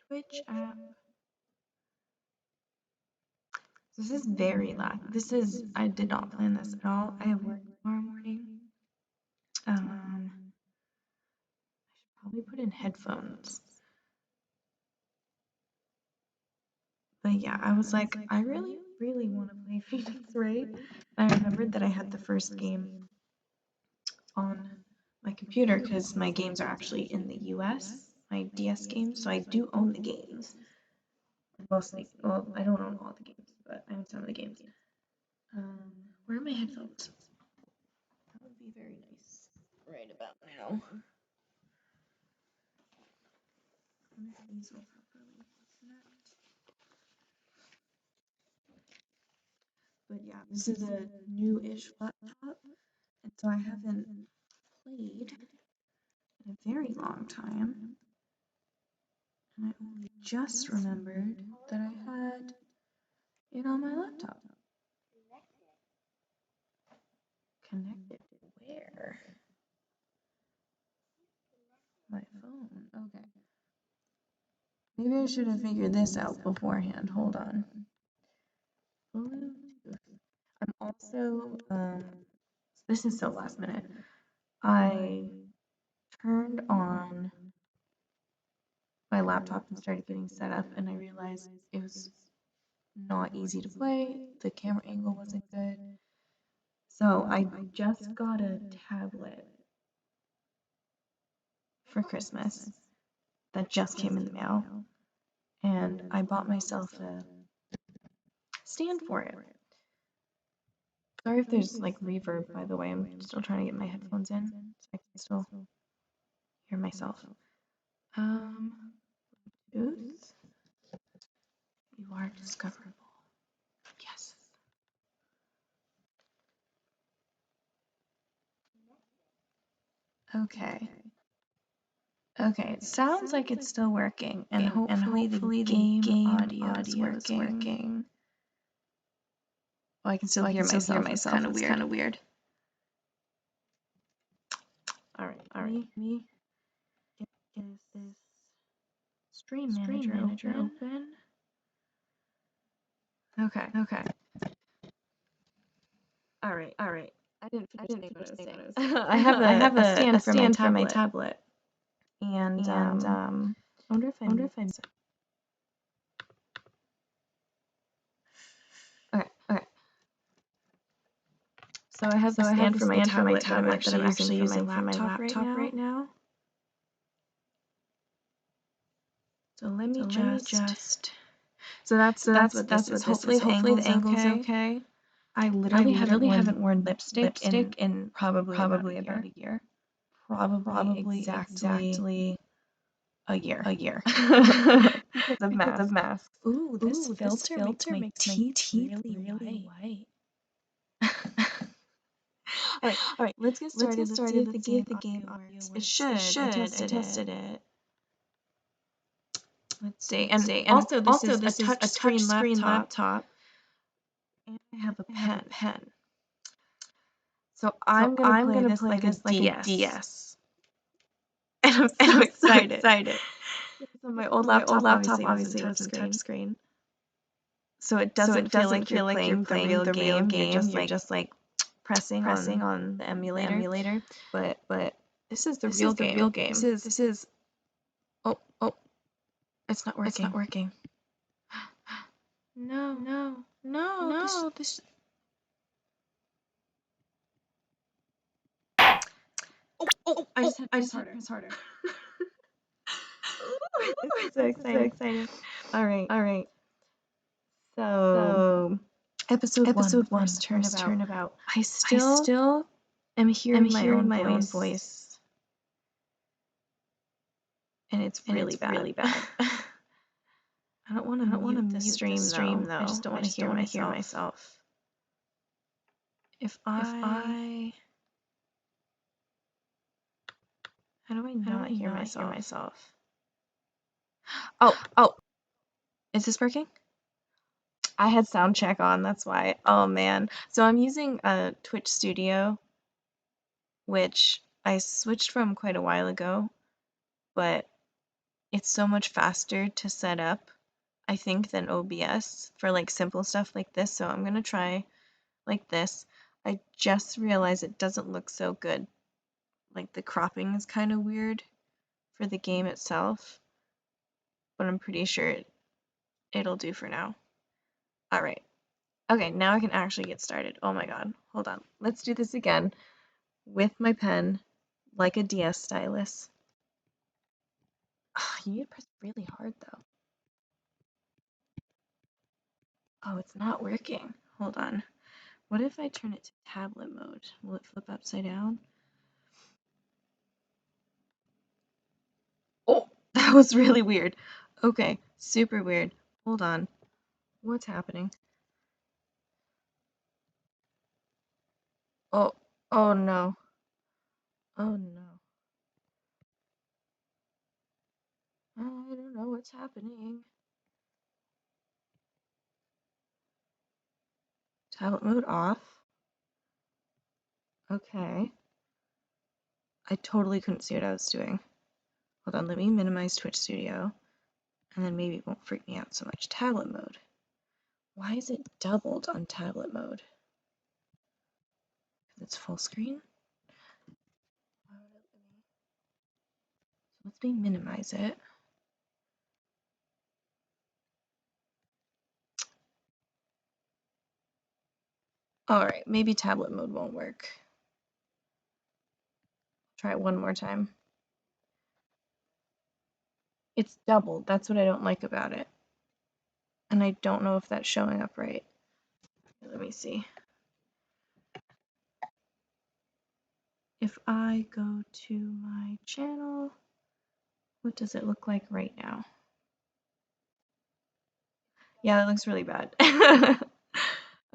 Twitch app. This is very loud. I did not plan this at all. I have work tomorrow morning. I should probably put in headphones. But yeah, I was like, I really, really want to play Phoenix Wright. I remembered that I had the first game on my computer because my games are actually in the US, my DS games, so I do own the games. Mostly, well, I don't own all the games, but I own some of the games. Where are my headphones? That would be very nice right about now. I wonder if these will properly connect. But yeah, this is a new-ish laptop, and so I haven't played in a very long time. And I only just remembered that I had it on my laptop. Connected where? My phone. Okay. Maybe I should have figured this out beforehand. Hold on. Bluetooth. I'm also, this is so last minute. I turned on my laptop and started getting set up, and I realized it was not easy to play. The camera angle wasn't good. So I just got a tablet for Christmas that just came in the mail, and I bought myself a stand for it. Sorry if there's like reverb, by the way. I'm still trying to get my headphones in so I can still hear myself. Bluetooth. You are discoverable. Yes. Okay. Okay, it sounds like it's still working, and hopefully the game audio is working. Oh, I can still hear myself. It's kind of weird. All right. Let me get this stream manager open. Okay. All right. I didn't finish what I was saying. I have a stand for my tablet. And I wonder if I'm okay. So I have a stand for my tablet that I'm actually using for my laptop right now. So let me just. So that's what this is. Hopefully the angle's okay. I literally haven't worn lipstick in probably about a year. Probably exactly a year. Because of masks. Ooh, this filter makes my teeth really white. All right, let's get started. Let's see if the game audio works. It should. I tested it. Let's see. And also, this is a touchscreen laptop. And I have a pen. So I'm gonna play this like a DS. And I'm so excited. So my old laptop obviously was a touchscreen. So it doesn't feel like you're playing the real game. You're just like pressing on the emulator. But this is the real game. This is oh, it's not working. No. This I just had to press harder. I'm so excited. All right. So episode one, first turnabout. I still am hearing my own voice. And it's really bad. I don't want to mute the stream though. I just don't want to hear myself. If I how do I not hear myself? Oh, is this working? I had sound check on, that's why. Oh man. So I'm using a Twitch Studio, which I switched from quite a while ago, but it's so much faster to set up, I think, than OBS for like simple stuff like this. So I'm gonna try like this. I just realized it doesn't look so good. Like the cropping is kind of weird for the game itself, but I'm pretty sure it'll do for now. All right. Okay, now I can actually get started. Oh my god. Hold on. Let's do this again with my pen, like a DS stylus. You need to press really hard though. Oh, it's not working. Hold on. What if I turn it to tablet mode? Will it flip upside down? Oh, that was really weird. Okay, super weird. Hold on. What's happening? Oh, oh no. Oh no. I don't know what's happening. Tablet mode off. Okay. I totally couldn't see what I was doing. Hold on, let me minimize Twitch Studio, and then maybe it won't freak me out so much. Tablet mode. Why is it doubled on tablet mode? It's full screen? Let me minimize it. Alright, maybe tablet mode won't work. Try it one more time. It's doubled. That's what I don't like about it. And I don't know if that's showing up right. Let me see. If I go to my channel, what does it look like right now? Yeah, that looks really bad.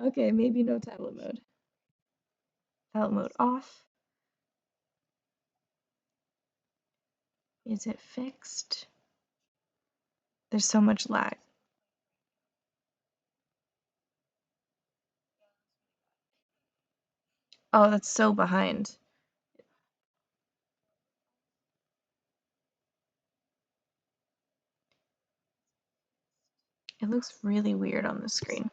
Okay, maybe no tablet mode. Tablet mode off. Is it fixed? There's so much lag. Oh, that's so behind. It looks really weird on the screen.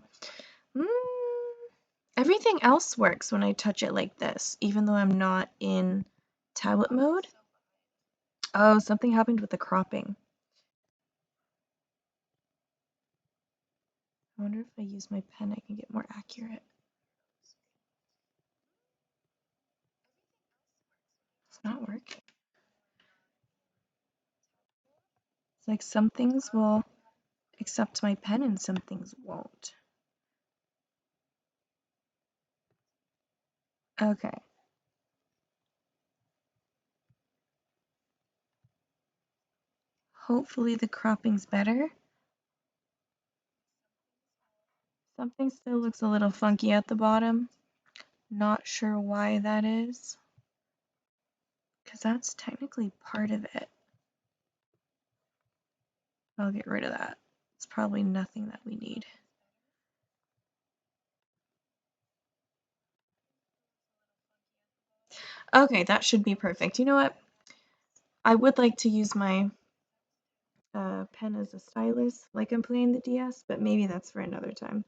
Everything else works when I touch it like this, even though I'm not in tablet mode. Oh, something happened with the cropping. I wonder if I use my pen, I can get more accurate. It's not working. It's like some things will accept my pen and some things won't. Okay. Hopefully the cropping's better. Something still looks a little funky at the bottom. Not sure why that is, because that's technically part of it. I'll get rid of that. It's probably nothing that we need. Okay, that should be perfect. You know what? I would like to use my pen as a stylus, like I'm playing the DS, but maybe that's for another time.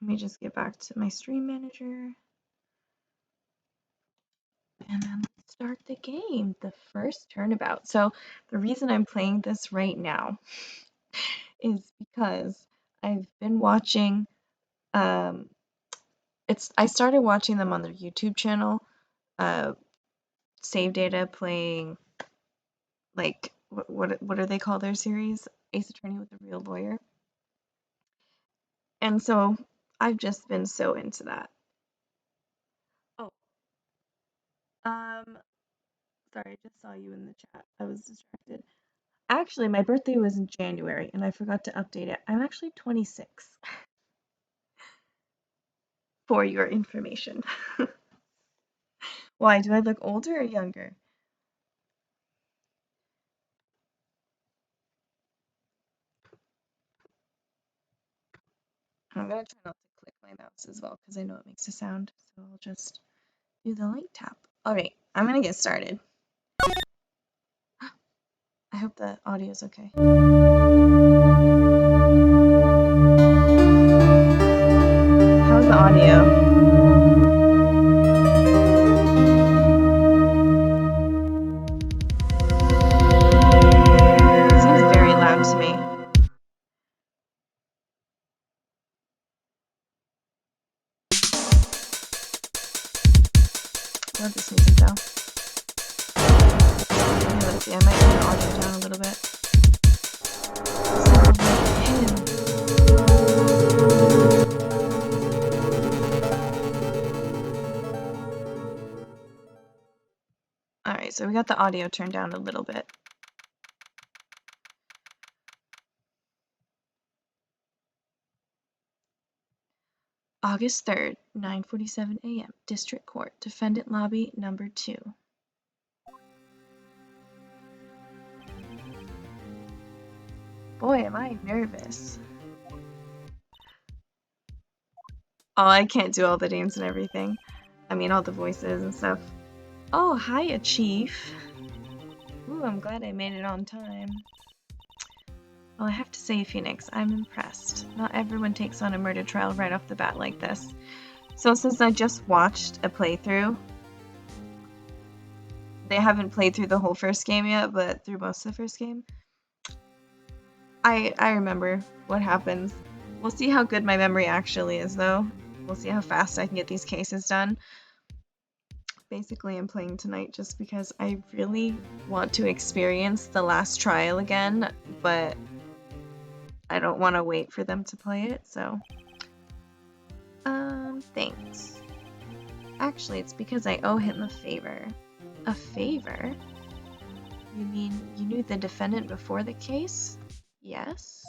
Let me just get back to my stream manager. And then let's start the game, the first turnabout. So the reason I'm playing this right now is because I've been watching, I started watching them on their YouTube channel, Save Data playing, like, what do they call their series? Ace Attorney with a Real Lawyer. And so I've just been so into that. Oh, sorry, I just saw you in the chat. I was distracted. Actually, my birthday was in January, and I forgot to update it. I'm actually 26, for your information. Why, do I look older or younger? I'm gonna try not to click my mouse as well, because I know it makes a sound, so I'll just do the light tap. Alright, I'm gonna get started. I hope the audio's okay. How's the audio? Seems very loud to me. I love this music though. Okay, let's see, I might turn the audio down a little bit. Sound like him. Alright, so we got the audio turned down a little bit. August 3rd, 9:47 a.m. District Court, Defendant Lobby Number 2. Boy, am I nervous. Oh, I can't do all the names and everything. I mean, all the voices and stuff. Oh, hiya, Chief. Ooh, I'm glad I made it on time. Well, I have to say, Phoenix, I'm impressed. Not everyone takes on a murder trial right off the bat like this. So since I just watched a playthrough, they haven't played through the whole first game yet, but through most of the first game, I remember what happens. We'll see how good my memory actually is, though. We'll see how fast I can get these cases done. Basically, I'm playing tonight just because I really want to experience the last trial again, but I don't want to wait for them to play it, so... thanks. Actually, it's because I owe him a favor. A favor? You mean you knew the defendant before the case? Yes.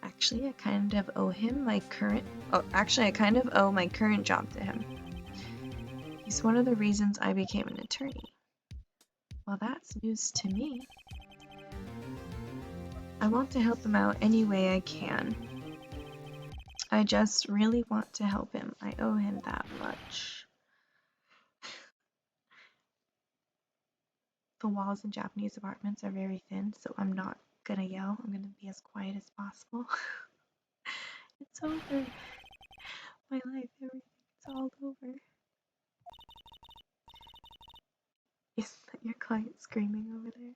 Actually, I kind of owe him my current... Oh, actually, I kind of owe my current job to him. He's one of the reasons I became an attorney. Well, that's news to me. I want to help him out any way I can. I just really want to help him. I owe him that much. The walls in Japanese apartments are very thin, so I'm not gonna yell. I'm gonna be as quiet as possible. It's over. My life, everything's all over. Isn't that your client screaming over there?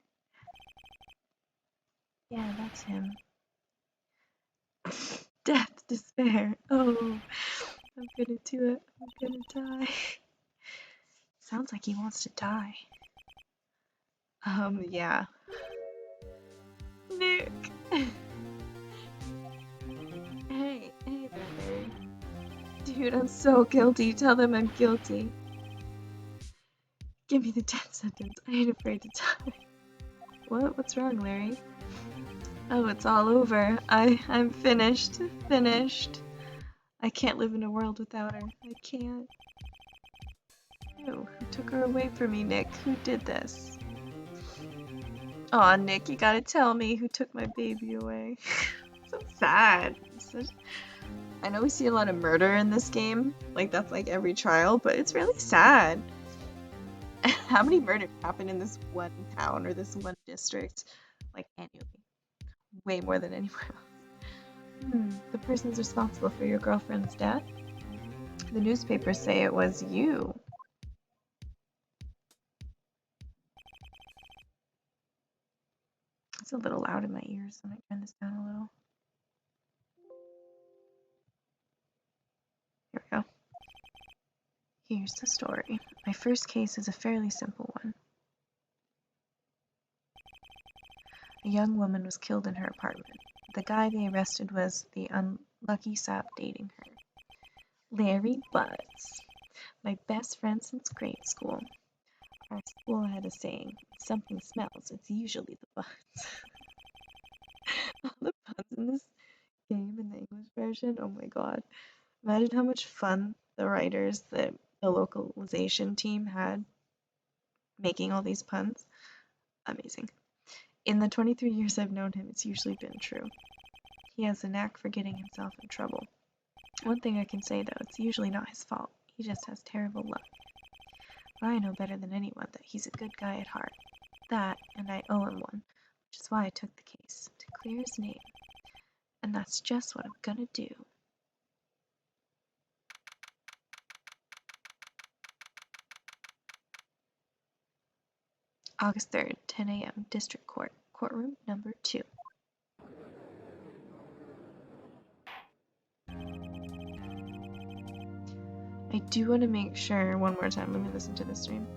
Yeah, that's him. Death, despair. Oh, I'm gonna do it. I'm gonna die. Sounds like he wants to die. Yeah. Nick! Hey there, Larry. Dude, I'm so guilty. Tell them I'm guilty. Give me the death sentence. I ain't afraid to die. What? What's wrong, Larry? Oh, it's all over. I'm finished. Finished. I can't live in a world without her. I can't. Ew, who took her away from me, Nick? Who did this? Aw, Nick, you gotta tell me who took my baby away. So sad. I know we see a lot of murder in this game. Like, that's like every trial, but it's really sad. How many murders happen in this one town or this one district? Like, annually. Way more than anywhere else. The person's responsible for your girlfriend's death? The newspapers say it was you. It's a little loud in my ears. I might turn this down a little. Here we go. Here's the story. My first case is a fairly simple one. A young woman was killed in her apartment. The guy they arrested was the unlucky sap dating her. Larry Butts. My best friend since grade school. Our school had a saying, if something smells, it's usually the butts. All the puns in this game in the English version, oh my god. Imagine how much fun the writers, the localization team had making all these puns. Amazing. In the 23 years I've known him, it's usually been true. He has a knack for getting himself in trouble. One thing I can say though, it's usually not his fault. He just has terrible luck. But I know better than anyone that he's a good guy at heart. that, and I owe him one, which is why I took the case, to clear his name. And that's just what I'm gonna do. August 3rd, 10 a.m., District Court, Courtroom number 2. I do want to make sure, one more time, let me listen to the stream.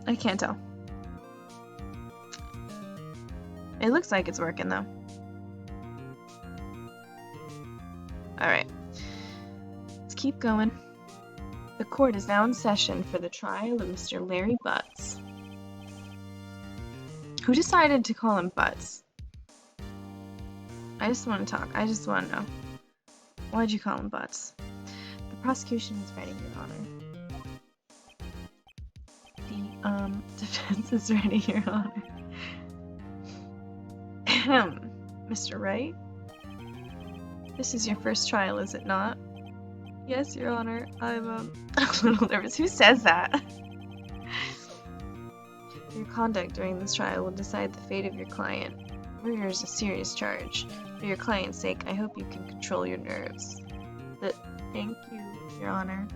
I can't tell. It looks like it's working though. Alright. Let's keep going. The court is now in session for the trial of Mr. Larry Butts. Who decided to call him Butts? I just want to talk. I just want to know. Why'd you call him Butts? The prosecution is ready, Your Honor. The defense is ready, Your Honor. Mr. Wright? This is your first trial, is it not? Yes, Your Honor. I'm a little nervous. Who says that? Your conduct during this trial will decide the fate of your client. Murder is a serious charge. For your client's sake, I hope you can control your nerves. Thank you, Your Honor.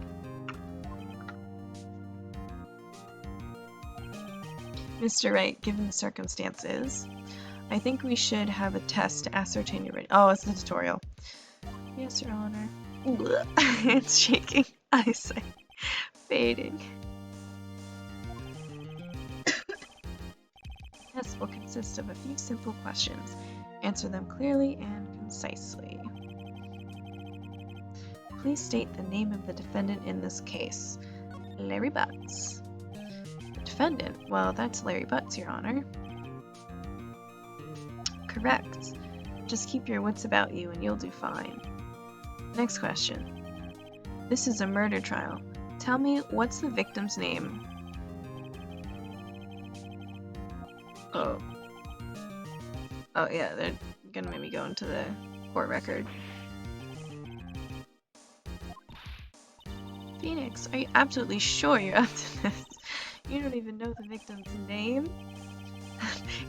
Mr. Wright, given the circumstances, I think we should have a test to ascertain your readiness. Oh, it's the tutorial. Yes, Your Honor. It's shaking. Eyesight fading. The test will consist of a few simple questions. Answer them clearly and concisely. Please state the name of the defendant in this case. Larry Butts. The defendant? Well, that's Larry Butts, Your Honor. Correct. Just keep your wits about you and you'll do fine. Next question. This is a murder trial. Tell me, what's the victim's name? Oh. Oh yeah, they're gonna make me go into the court record. Phoenix, are you absolutely sure you're up to this? You don't even know the victim's name?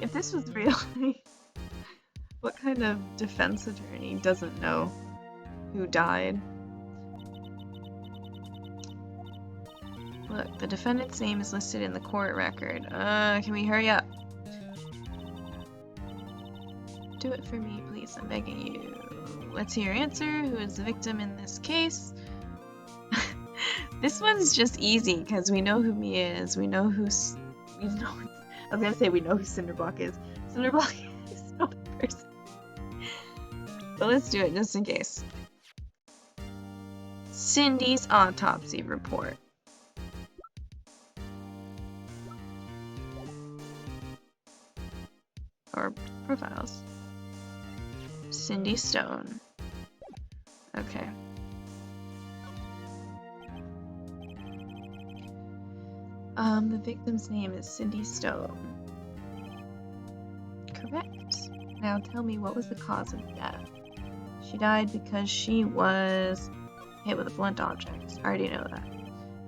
If this was real, what kind of defense attorney doesn't know who died? Look, the defendant's name is listed in the court record. Can we hurry up? Do it for me, please. I'm begging you. Let's hear your answer. Who is the victim in this case? This one's just easy because we know who he is. We know who's. I was gonna say we know who Cinderblock is. Cinderblock is not a person. But let's do it just in case. Cindy's autopsy report. Or profiles. Cindy Stone. Okay. The victim's name is Cindy Stone. Correct. Now tell me, what was the cause of death? She died because she was hit with a blunt object. I already know that.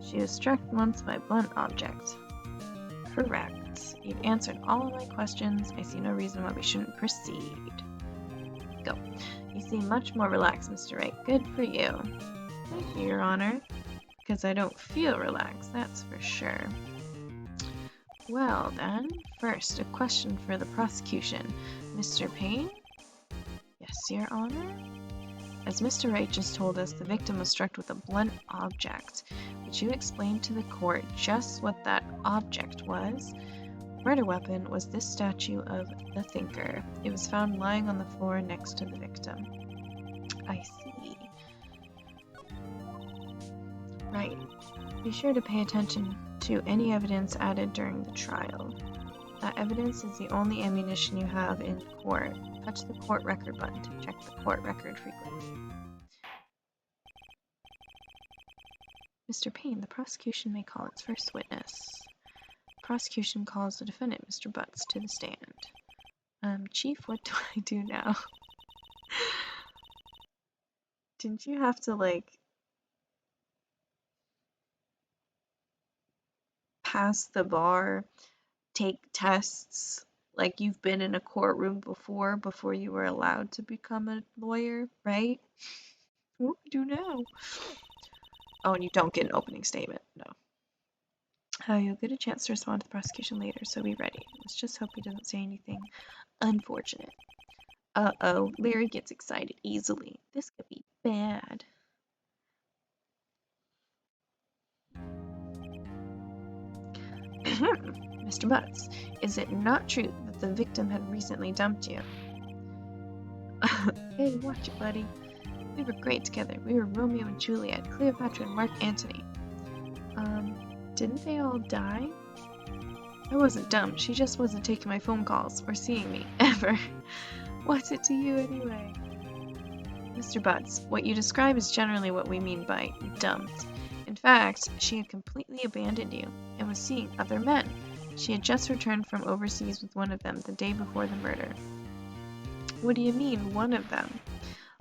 She was struck once by a blunt object. Correct. You've answered all of my questions. I see no reason why we shouldn't proceed. Go. You seem much more relaxed, Mr. Wright. Good for you. Thank you, Your Honor. Because I don't feel relaxed, that's for sure. Well then, first, a question for the prosecution. Mr. Payne? Yes, Your Honor? As Mr. Wright just told us, the victim was struck with a blunt object. Would you explain to the court just what that object was? The murder weapon was this statue of the Thinker. It was found lying on the floor next to the victim. I see. Right. Be sure to pay attention to any evidence added during the trial. That evidence is the only ammunition you have in court. Touch the court record button to check the court record frequently. Mr. Payne, the prosecution may call its first witness. The prosecution calls the defendant, Mr. Butts, to the stand. Chief, what do I do now? Didn't you have to, like, pass the bar, take tests, like you've been in a courtroom before you were allowed to become a lawyer, right? What do we do now? Oh, and you don't get an opening statement. No. You'll get a chance to respond to the prosecution later, so be ready. Let's just hope he doesn't say anything unfortunate. Uh-oh, Larry gets excited easily. This could be bad. Mr. Butts, is it not true that the victim had recently dumped you? Hey, watch it, buddy. We were great together. We were Romeo and Juliet, Cleopatra and Mark Antony. Didn't they all die? I wasn't dumb. She just wasn't taking my phone calls or seeing me, ever. What's it to you anyway? Mr. Butts, what you describe is generally what we mean by dumped. In fact, she had completely abandoned you and was seeing other men. She had just returned from overseas with one of them the day before the murder. What do you mean, one of them?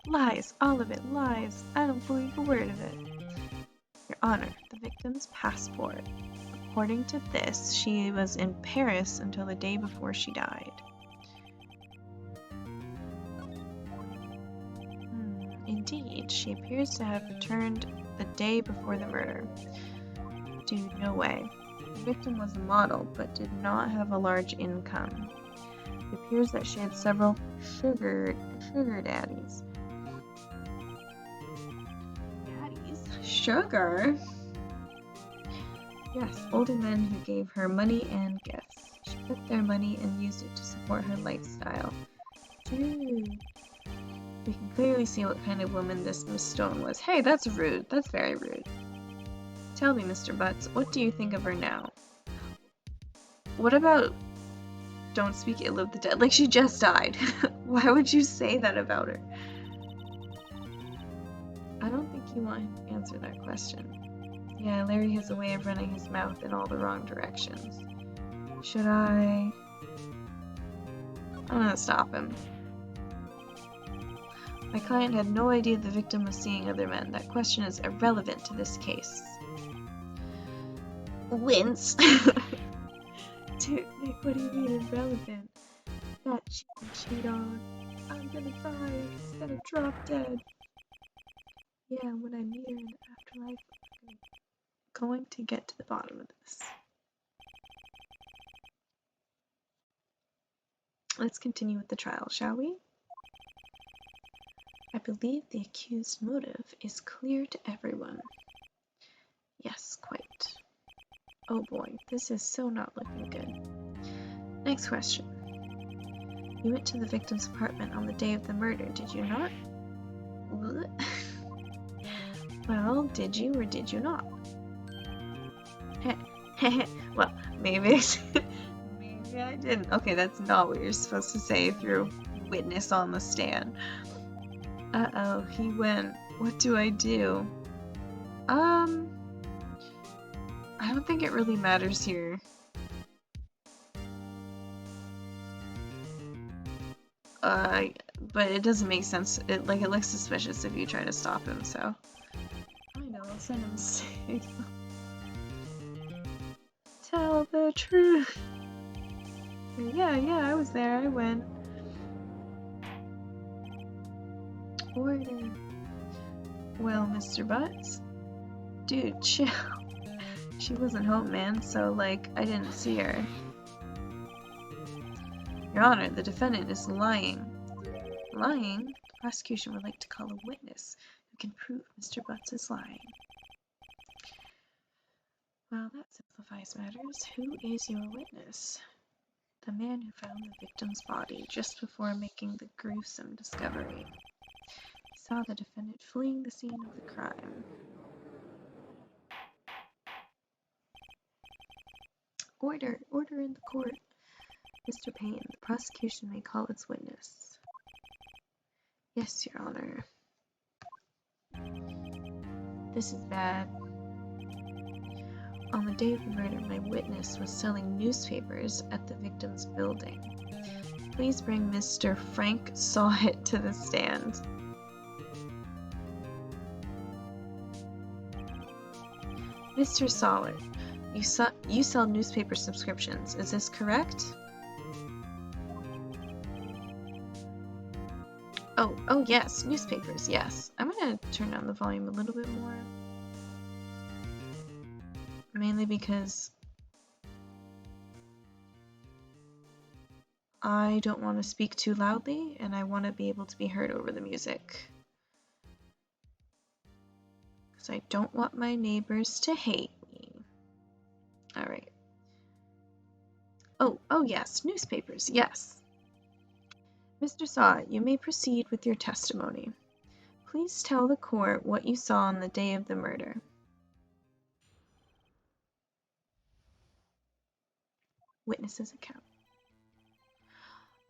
Lies, all of it, lies. I don't believe a word of it. Your Honor, the victim's passport. According to this, she was in Paris until the day before she died. Indeed, she appears to have returned the day before the murder. Dude, no way. The victim was a model, but did not have a large income. It appears that she had several sugar daddies. Daddies? Sugar? Yes, older men who gave her money and gifts. She took their money and used it to support her lifestyle. Dude. We can clearly see what kind of woman this Miss Stone was. Hey, that's rude. That's very rude. Tell me, Mr. Butts, what do you think of her now? What about don't speak ill of the dead? Like, she just died. Why would you say that about her? I don't think you want him to answer that question. Yeah, Larry has a way of running his mouth in all the wrong directions. Should I? I'm gonna stop him. My client had no idea the victim was seeing other men. That question is irrelevant to this case. Wince. Dude, Nick, what do you mean irrelevant? That cheat on. I'm gonna die. He's gonna drop dead. Yeah, when I meet her in the afterlife, I'm going to get to the bottom of this. Let's continue with the trial, shall we? I believe the accused's motive is clear to everyone. Yes, quite. Oh boy, this is so not looking good. Next question. You went to the victim's apartment on the day of the murder, did you not? Well, did you or did you not? Well, maybe maybe I didn't. Okay, that's not what you're supposed to say if you're a witness on the stand. Uh-oh, he went. What do I do? I don't think it really matters here. But it doesn't make sense. It looks suspicious if you try to stop him, so. I know, I'll send him a signal. Tell the truth. Yeah, I was there. I went. Order. Well, Mr. Butts? Dude, chill. She wasn't home, man, so, like, I didn't see her. Your Honor, the defendant is lying. Lying? The prosecution would like to call a witness who can prove Mr. Butts is lying. Well, that simplifies matters. Who is your witness? The man who found the victim's body just before making the gruesome discovery. He saw the defendant fleeing the scene of the crime. Order! Order in the court! Mr. Payne, the prosecution may call its witness. Yes, Your Honor. This is bad. On the day of the murder, my witness was selling newspapers at the victim's building. Please bring Mr. Frank Sawhit to the stand. Mr. Sollard, you sell newspaper subscriptions, is this correct? Oh yes, newspapers, yes. I'm gonna turn down the volume a little bit more. Mainly because I don't want to speak too loudly and I want to be able to be heard over the music. Because I don't want my neighbors to hate me. Alright. Oh yes, newspapers, yes. Mr. Saw, you may proceed with your testimony. Please tell the court what you saw on the day of the murder. Witness's account.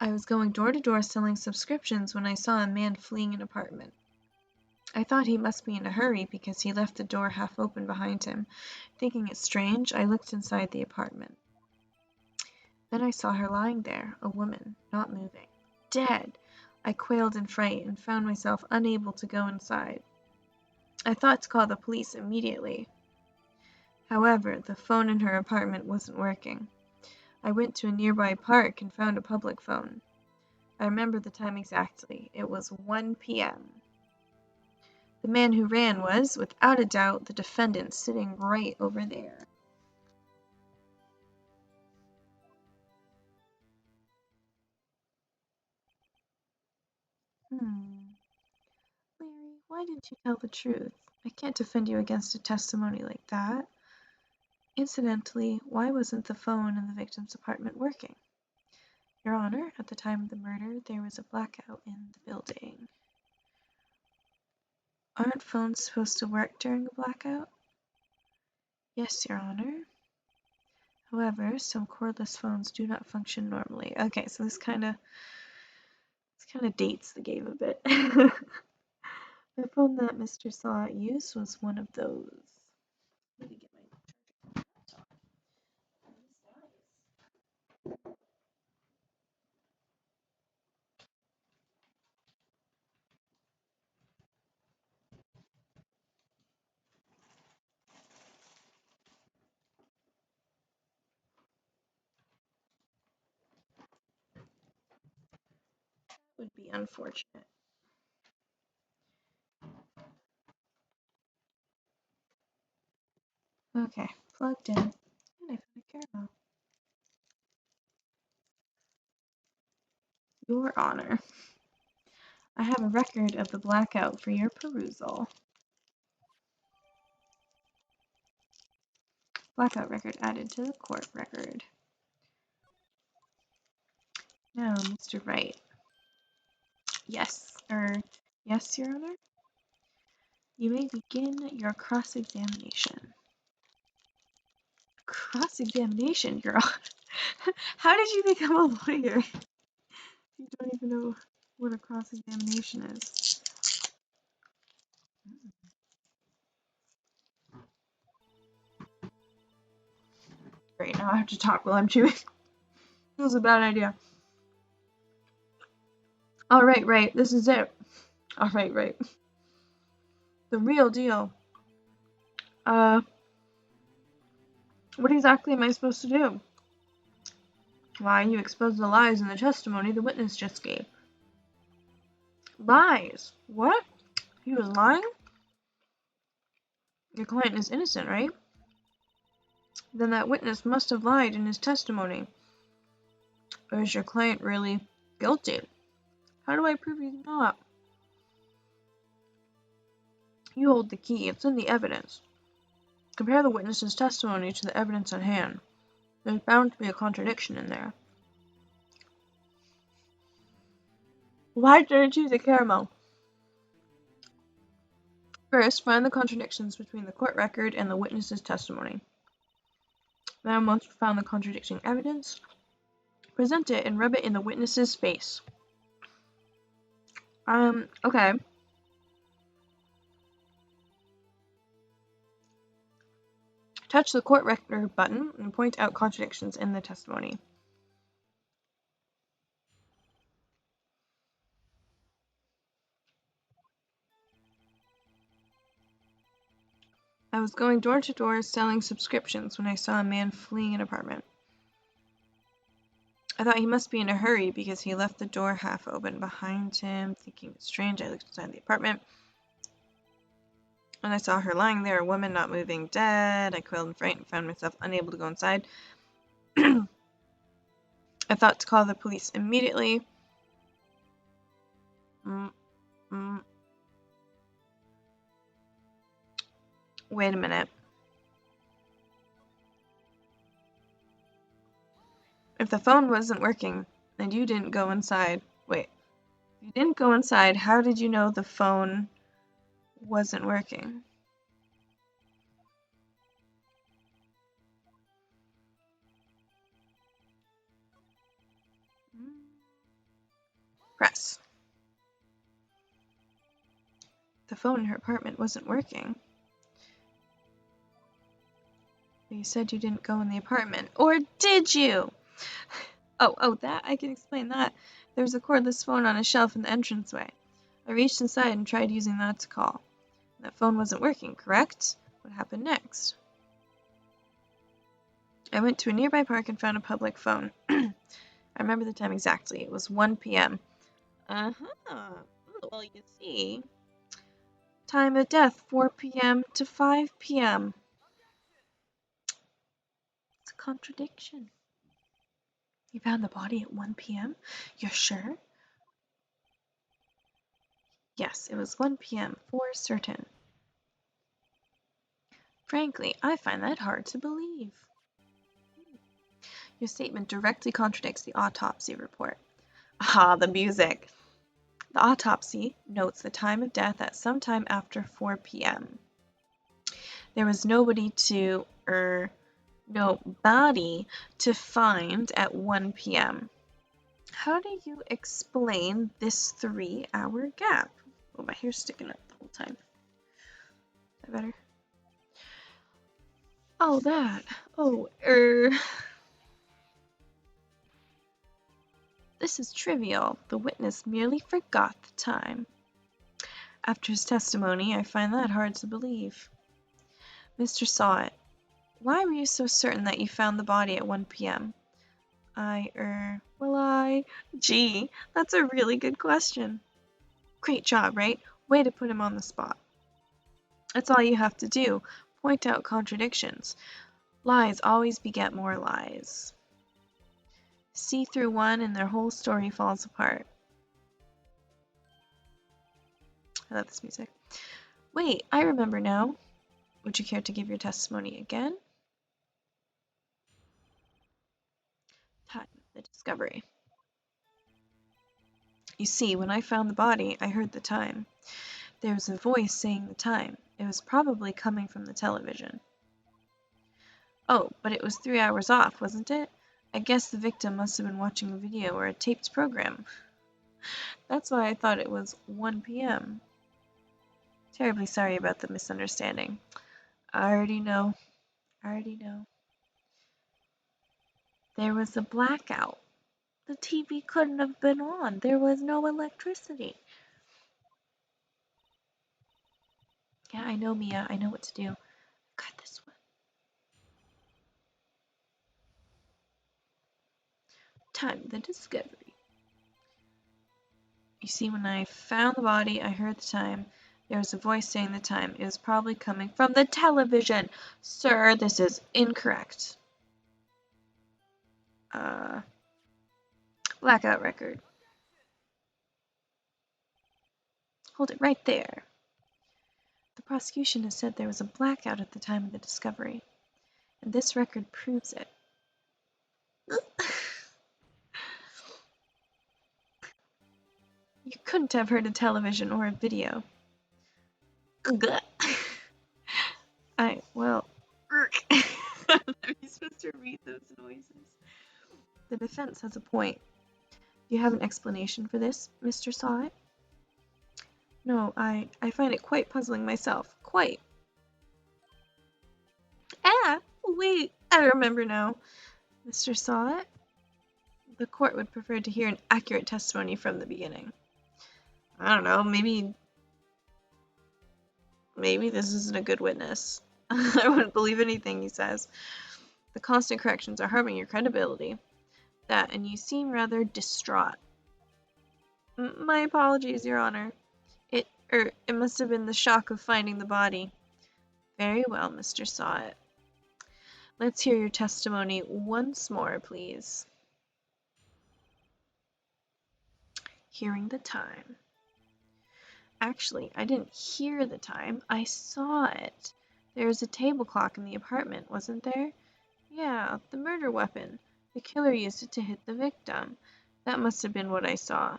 I was going door to door selling subscriptions when I saw a man fleeing an apartment. I thought he must be in a hurry because he left the door half open behind him. Thinking it strange, I looked inside the apartment. Then I saw her lying there, a woman, not moving. Dead! I quailed in fright and found myself unable to go inside. I thought to call the police immediately. However, the phone in her apartment wasn't working. I went to a nearby park and found a public phone. I remember the time exactly. It was 1 p.m. The man who ran was, without a doubt, the defendant sitting right over there. Larry, why didn't you tell the truth? I can't defend you against a testimony like that. Incidentally, why wasn't the phone in the victim's apartment working? Your Honor, at the time of the murder, there was a blackout in the building. Aren't phones supposed to work during a blackout? Yes, Your Honor. However, some cordless phones do not function normally. Okay, so this kind of dates the game a bit. The phone that Mr. Saw used was one of those. Let me get my laptop. Would be unfortunate. Okay, plugged in. And I found a caramel. Your Honor, I have a record of the blackout for your perusal. Blackout record added to the court record. Now, Mr. Wright. Yes, yes, Your Honor? You may begin your cross-examination. Cross-examination, Your Honor? How did you become a lawyer? You don't even know what a cross-examination is. Great, now I have to talk while I'm chewing. That was a bad idea. Alright, right, this is it. Alright, right. The real deal. What exactly am I supposed to do? Why, you exposed the lies in the testimony the witness just gave. Lies? What? He was lying? Your client is innocent, right? Then that witness must have lied in his testimony. Or is your client really guilty? How do I prove he's not? You hold the key. It's in the evidence. Compare the witness's testimony to the evidence on hand. There's bound to be a contradiction in there. Why did I choose a caramel? First, find the contradictions between the court record and the witness's testimony. Then, once you found the contradicting evidence, present it and rub it in the witness's face. Okay. Touch the court record button and point out contradictions in the testimony. I was going door to door selling subscriptions when I saw a man fleeing an apartment. I thought he must be in a hurry because he left the door half open behind him. Thinking it's strange, I looked inside the apartment. When I saw her lying there, a woman not moving, dead, I quailed in fright and found myself unable to go inside. I thought to call the police immediately. Wait a minute. If the phone wasn't working and you didn't go inside, wait. If you didn't go inside, how did you know the phone wasn't working? Press. The phone in her apartment wasn't working. You said you didn't go in the apartment. Or did you? Oh, that, I can explain that. There was a cordless phone on a shelf in the entranceway. I reached inside and tried using that to call. That phone wasn't working, correct? What happened next? I went to a nearby park and found a public phone. I remember the time exactly. It was 1 p.m. Uh-huh. Well, you see. Time of death, 4 p.m. to 5 p.m. It's a contradiction. You found the body at 1 p.m.? You're sure? Yes, it was 1 p.m. for certain. Frankly, I find that hard to believe. Your statement directly contradicts the autopsy report. Ah, the music. The autopsy notes the time of death at some time after 4 p.m. There was no body to find at 1 p.m. How do you explain this 3-hour gap? Oh, my hair's sticking up the whole time. Is that better? Oh, that. This is trivial. The witness merely forgot the time. After his testimony, I find that hard to believe. Mr. Sawit, why were you so certain that you found the body at 1 p.m.? Gee, that's a really good question. Great job, right? Way to put him on the spot. That's all you have to do. Point out contradictions. Lies always beget more lies. See through one and their whole story falls apart. I love this music. Wait, I remember now. Would you care to give your testimony again? Time of the discovery. You see, when I found the body, I heard the time. There was a voice saying the time. It was probably coming from the television. Oh, but it was 3 hours off, wasn't it? I guess the victim must have been watching a video or a taped program. That's why I thought it was 1 p.m. Terribly sorry about the misunderstanding. I already know. There was a blackout. The TV couldn't have been on. There was no electricity. Yeah, I know, Mia. I know what to do. Got this one. Time of the discovery. You see, when I found the body, I heard the time. There was a voice saying the time. It was probably coming from the television. Sir, this is incorrect. Blackout record. Hold it right there. The prosecution has said there was a blackout at the time of the discovery, and this record proves it. You couldn't have heard a television or a video. I'm supposed to read those noises. The defense has a point. Do you have an explanation for this, Mr. Sawit? No, I find it quite puzzling myself. Quite. Wait, I remember now. Mr. Sawit? The court would prefer to hear an accurate testimony from the beginning. I don't know, maybe this isn't a good witness. I wouldn't believe anything he says. The constant corrections are harming your credibility. That, and you seem rather distraught. My apologies, Your Honor. It must have been the shock of finding the body. Very well, Mr. Sawit. Let's hear your testimony once more, please. Hearing the time. Actually, I didn't hear the time. I saw it. There was a table clock in the apartment, wasn't there? Yeah, the murder weapon. The killer used it to hit the victim. That must have been what I saw.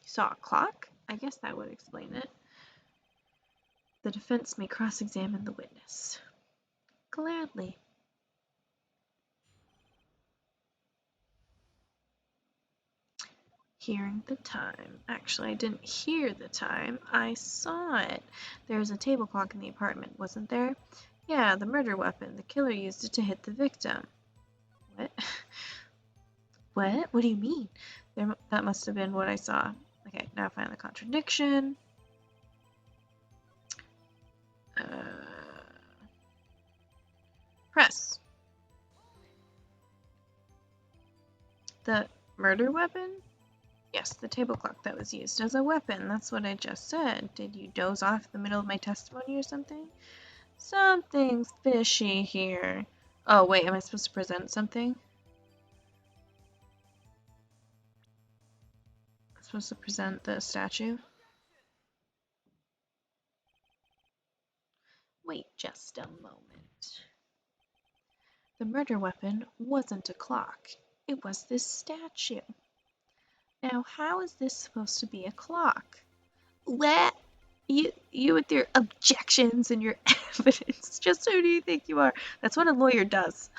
You saw a clock? I guess that would explain it. The defense may cross-examine the witness. Gladly. Hearing the time. Actually, I didn't hear the time. I saw it. There was a table clock in the apartment, wasn't there? Yeah, the murder weapon. The killer used it to hit the victim. What? What? What do you mean? That must have been what I saw. Okay, now find the contradiction. Press. The murder weapon? Yes, the table clock that was used as a weapon. That's what I just said. Did you doze off in the middle of my testimony or something? Something's fishy here. Oh, wait, am I supposed to present something? I'm supposed to present the statue? Wait just a moment. The murder weapon wasn't a clock. It was this statue. Now, how is this supposed to be a clock? What? You with your objections and your evidence. Just who do you think you are? That's what a lawyer does.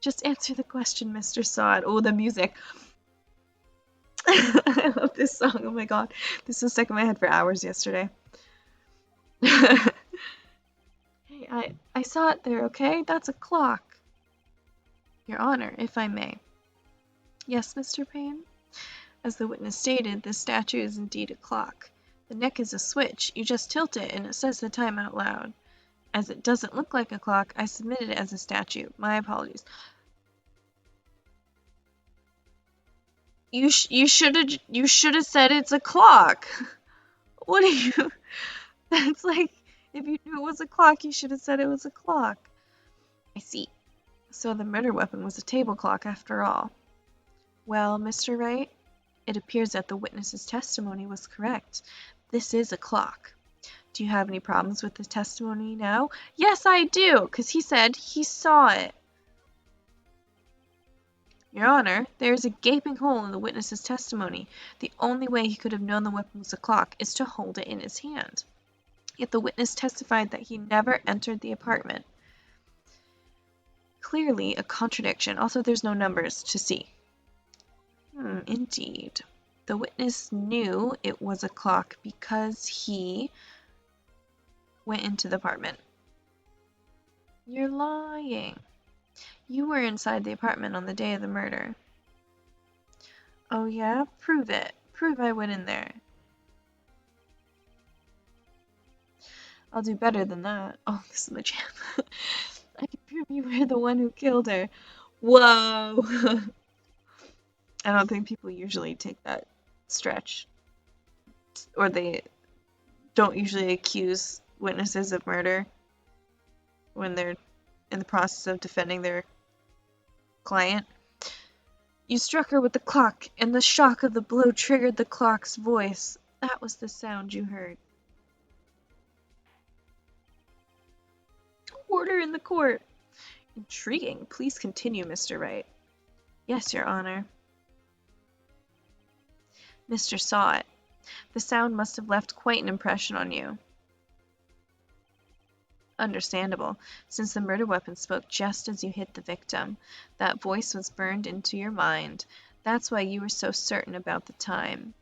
Just answer the question, Mr. Sod. Oh, the music. I love this song. Oh my god. This was stuck in my head for hours yesterday. Hey, I saw it there, okay? That's a clock. Your Honor, if I may. Yes, Mr. Payne? As the witness stated, this statue is indeed a clock. The neck is a switch. You just tilt it and it says the time out loud. As it doesn't look like a clock, I submitted it as a statue. My apologies. You should have said it's a clock. What are you? That's like, if you knew it was a clock, you should have said it was a clock. I see. So the murder weapon was a table clock after all. Well, Mr. Wright, it appears that the witness's testimony was correct. This is a clock. Do you have any problems with the testimony now? Yes, I do, because he said he saw it. Your Honor, there is a gaping hole in the witness's testimony. The only way he could have known the weapon was a clock is to hold it in his hand. Yet the witness testified that he never entered the apartment. Clearly a contradiction. Also, there's no numbers to see. Indeed. The witness knew it was a clock because he went into the apartment. You're lying. You were inside the apartment on the day of the murder. Oh yeah? Prove it. Prove I went in there. I'll do better than that. Oh, this is my jam. I can prove you were the one who killed her. Whoa! I don't think people usually take that stretch. Or they don't usually accuse witnesses of murder when they're in the process of defending their client. You struck her with the clock, and the shock of the blow triggered the clock's voice. That was the sound you heard. Order in the court. Intriguing. Please continue, Mr. Wright. Yes, Your Honor. Mr. Saw it. The sound must have left quite an impression on you. Understandable, since the murder weapon spoke just as you hit the victim. That voice was burned into your mind. That's why you were so certain about the time.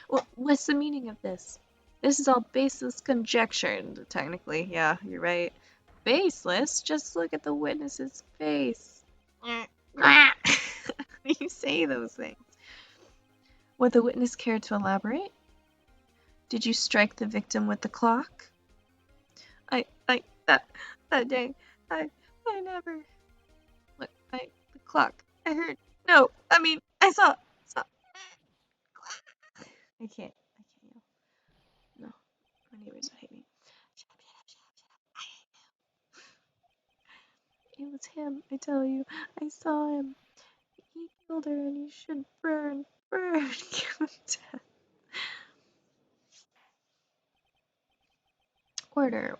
Well, what's the meaning of this? This is all baseless conjecture. Technically, yeah, you're right. Baseless? Just look at the witness's face. You say those things. Would the witness care to elaborate? Did you strike the victim with the clock? That day, I never. Look, the clock. I heard. No, I mean, I saw. I can't yell. No, my neighbors would hate me. Shut up, shut up, shut up. It was him, I tell you. I saw him. He killed her and he should burn, kill him to death.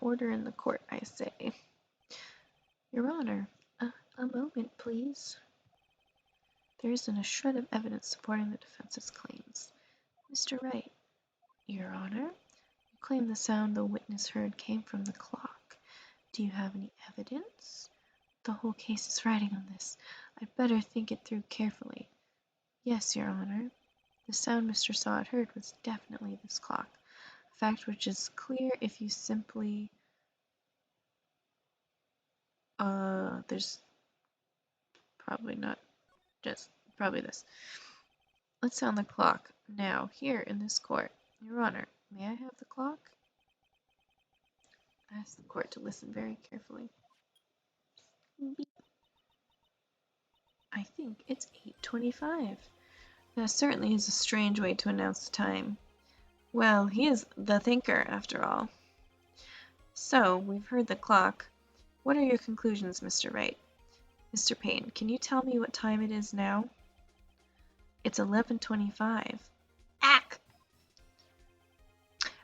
Order in the court, I say. Your Honor, a moment, please. There isn't a shred of evidence supporting the defense's claims. Mr. Wright, Your Honor, you claim the sound the witness heard came from the clock. Do you have any evidence? The whole case is riding on this. I'd better think it through carefully. Yes, Your Honor. The sound Mr. Sod heard was definitely this clock, a fact which is clear if you simply... there's probably not just, probably this. Let's sound the clock now, here in this court. Your Honor, may I have the clock? I ask the court to listen very carefully. Beep. I think it's 8:25. That certainly is a strange way to announce the time. Well, he is the thinker, after all. So, we've heard the clock. What are your conclusions, Mr. Wright? Mr. Payne, can you tell me what time it is now? It's 11:25. Ack!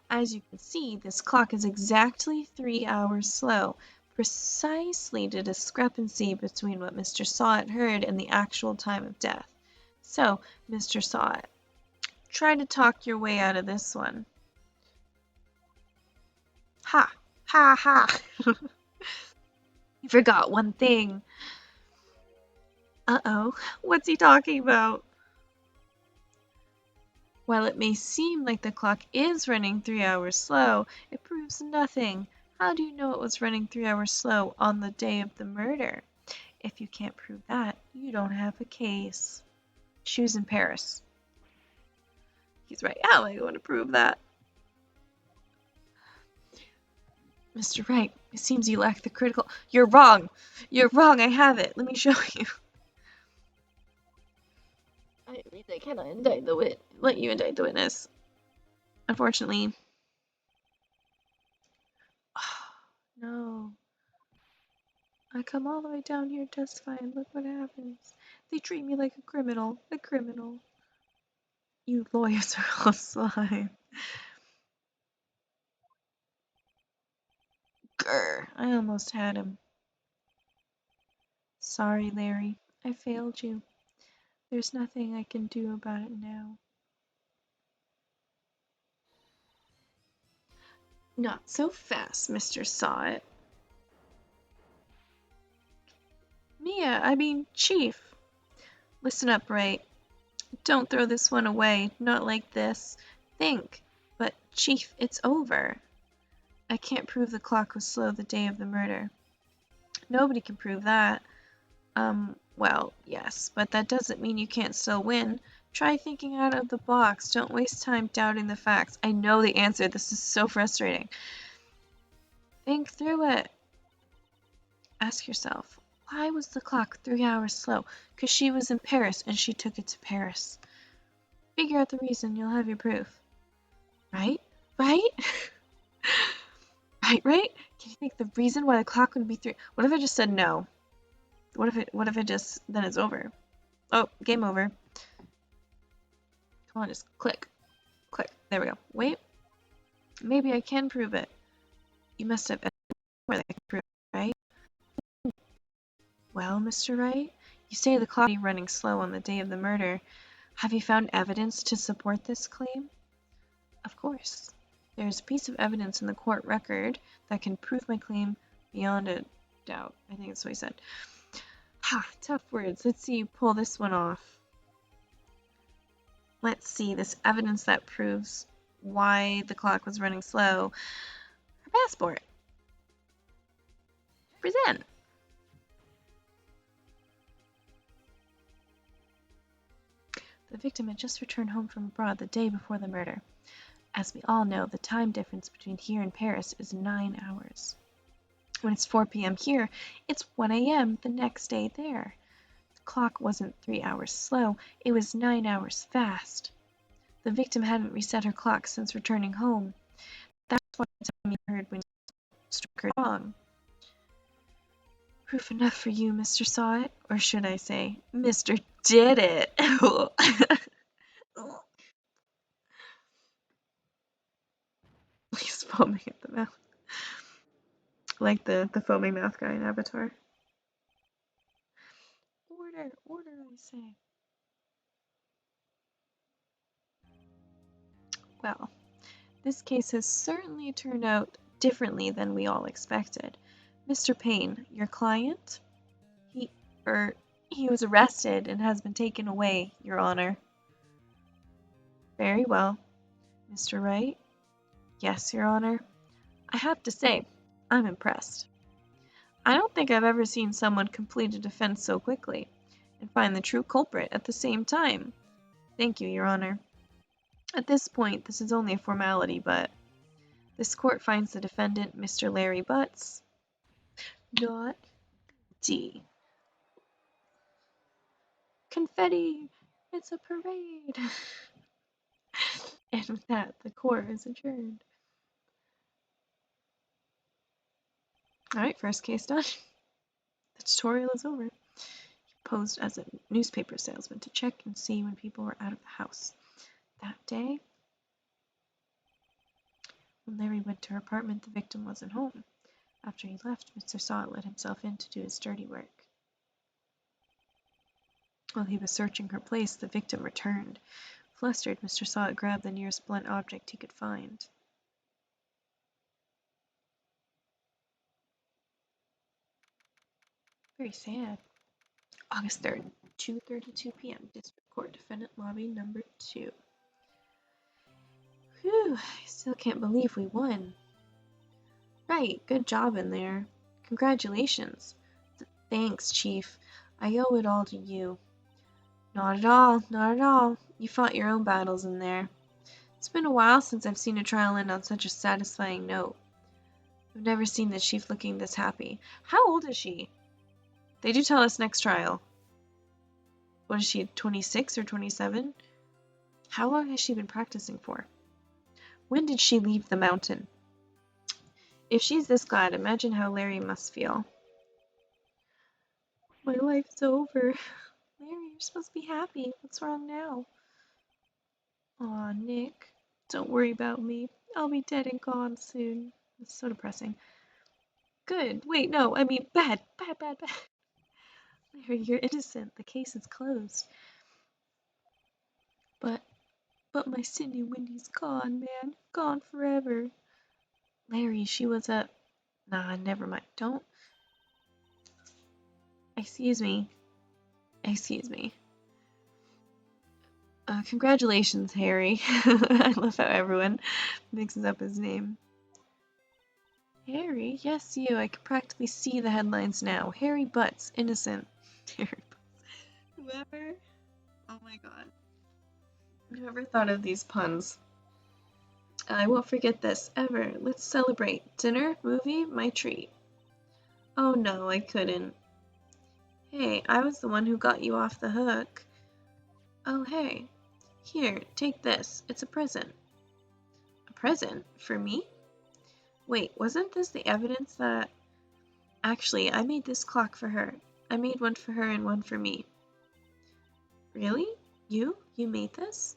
As you can see, this clock is exactly 3 hours slow, precisely the discrepancy between what Mr. Sawat heard and the actual time of death. So, Mr. Sawat, try to talk your way out of this one. Ha! Ha ha! You forgot one thing. Uh-oh, what's he talking about? While it may seem like the clock is running 3 hours slow, it proves nothing. How do you know it was running 3 hours slow on the day of the murder? If you can't prove that, you don't have a case. She was in Paris. He's right. How am I going to prove that? Mr. Wright, it seems you lack the critical... You're wrong! You're wrong, I have it. Let me show you. I cannot let you indict the witness. Unfortunately. No. I come all the way down here to testify and look what happens. They treat me like a criminal. A criminal. You lawyers are all slime. Grr, I almost had him. Sorry, Larry. I failed you. There's nothing I can do about it now. Not so fast, Mr. Sawat. Chief. Listen up, Wright. Don't throw this one away, not like this. Think. But, Chief, it's over. I can't prove the clock was slow the day of the murder. Nobody can prove that. Well, yes, but that doesn't mean you can't still win. Try thinking out of the box. Don't waste time doubting the facts. I know the answer. This is so frustrating. Think through it. Ask yourself, why was the clock 3 hours slow? Because she was in Paris and she took it to Paris. Figure out the reason, you'll have your proof. Right? Right? Right? Can you think the reason why the clock would be 3? What if I just said no? What if it just, then it's over? Oh, game over. Come on, just click. Click. There we go. Wait. Maybe I can prove it. You must have where they can prove it, right? Well, Mr. Wright, you say the clock is running slow on the day of the murder. Have you found evidence to support this claim? Of course. There is a piece of evidence in the court record that can prove my claim beyond a doubt. I think that's what he said. Ha, tough words. Let's see you pull this one off. Let's see this evidence that proves why the clock was running slow. Her passport. Present. The victim had just returned home from abroad the day before the murder. As we all know, the time difference between here and Paris is 9 hours. When it's 4 p.m. here, it's 1 a.m. the next day there. The clock wasn't 3 hours slow, it was 9 hours fast. The victim hadn't reset her clock since returning home. That's why the time you heard when you struck her wrong. Proof enough for you, Mr. Saw It, or should I say, Mr. Did It. He's foaming at the mouth. Like the foaming mouth guy in Avatar. Order, I say. Well, this case has certainly turned out differently than we all expected. Mr. Payne, your client? He was arrested and has been taken away, Your Honor. Very well. Mr. Wright? Yes, Your Honor. I have to say, I'm impressed. I don't think I've ever seen someone complete a defense so quickly and find the true culprit at the same time. Thank you, Your Honor. At this point, this is only a formality, but this court finds the defendant, Mr. Larry Butts, not D. Confetti! It's a parade! And with that, the court is adjourned. Alright, first case done. The tutorial is over. He posed as a newspaper salesman to check and see when people were out of the house. That day, when Larry went to her apartment, the victim wasn't home. After he left, Mr. Sawit let himself in to do his dirty work. While he was searching her place, the victim returned. Flustered, Mr. Sawit grabbed the nearest blunt object he could find. Very sad. August 3rd, 2:32 p.m. District Court, Defendant Lobby number 2. Whew, I still can't believe we won. Right, good job in there. Congratulations. Thanks, Chief. I owe it all to you. Not at all, not at all. You fought your own battles in there. It's been a while since I've seen a trial end on such a satisfying note. I've never seen the Chief looking this happy. How old is she? They do tell us next trial. What is she, 26 or 27? How long has she been practicing for? When did she leave the mountain? If she's this glad, imagine how Larry must feel. My life's over. Larry, you're supposed to be happy. What's wrong now? Aw, Nick. Don't worry about me. I'll be dead and gone soon. It's so depressing. Good. Wait, no, I mean bad. Larry, you're innocent. The case is closed. But my Sydney Wendy's gone, man. Gone forever. Larry, she was a... Nah, never mind. Don't... Excuse me. Congratulations, Harry. I love how everyone mixes up his name. Harry? Yes, you. I can practically see the headlines now. Harry Butts, innocent. Harry Butts. Whoever... Oh my god. Whoever thought of these puns? I won't forget this, ever. Let's celebrate. Dinner? Movie? My treat. Oh no, I couldn't. Hey, I was the one who got you off the hook. Oh hey. Here, take this. It's a present. A present? For me? Wait, wasn't this the evidence that... Actually, I made this clock for her. I made one for her and one for me. Really? You? You made this?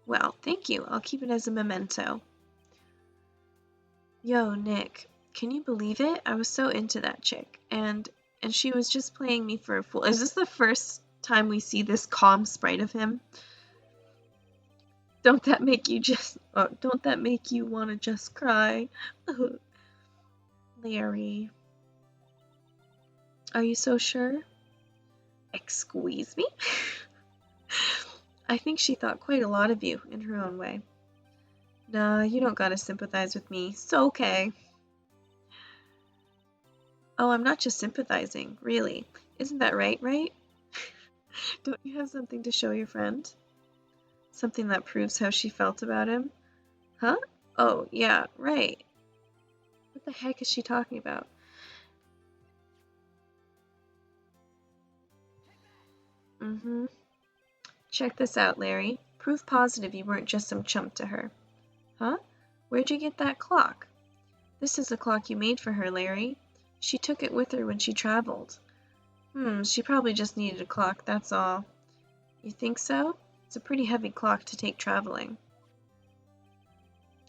Well, thank you. I'll keep it as a memento. Yo, Nick, can you believe it? I was so into that chick, and she was just playing me for a fool. Is this the first time we see this calm sprite of him? Don't that make you want to just cry? Larry. Are you so sure? Excuse me? I think she thought quite a lot of you in her own way. Nah, you don't gotta sympathize with me. It's okay. Oh, I'm not just sympathizing, really. Isn't that right? Don't you have something to show your friend? Something that proves how she felt about him? Huh? Oh, yeah, right. What the heck is she talking about? Mm-hmm. Check this out, Larry. Proof positive you weren't just some chump to her. Huh? Where'd you get that clock? This is the clock you made for her, Larry. She took it with her when she traveled. She probably just needed a clock, that's all. You think so? It's a pretty heavy clock to take traveling.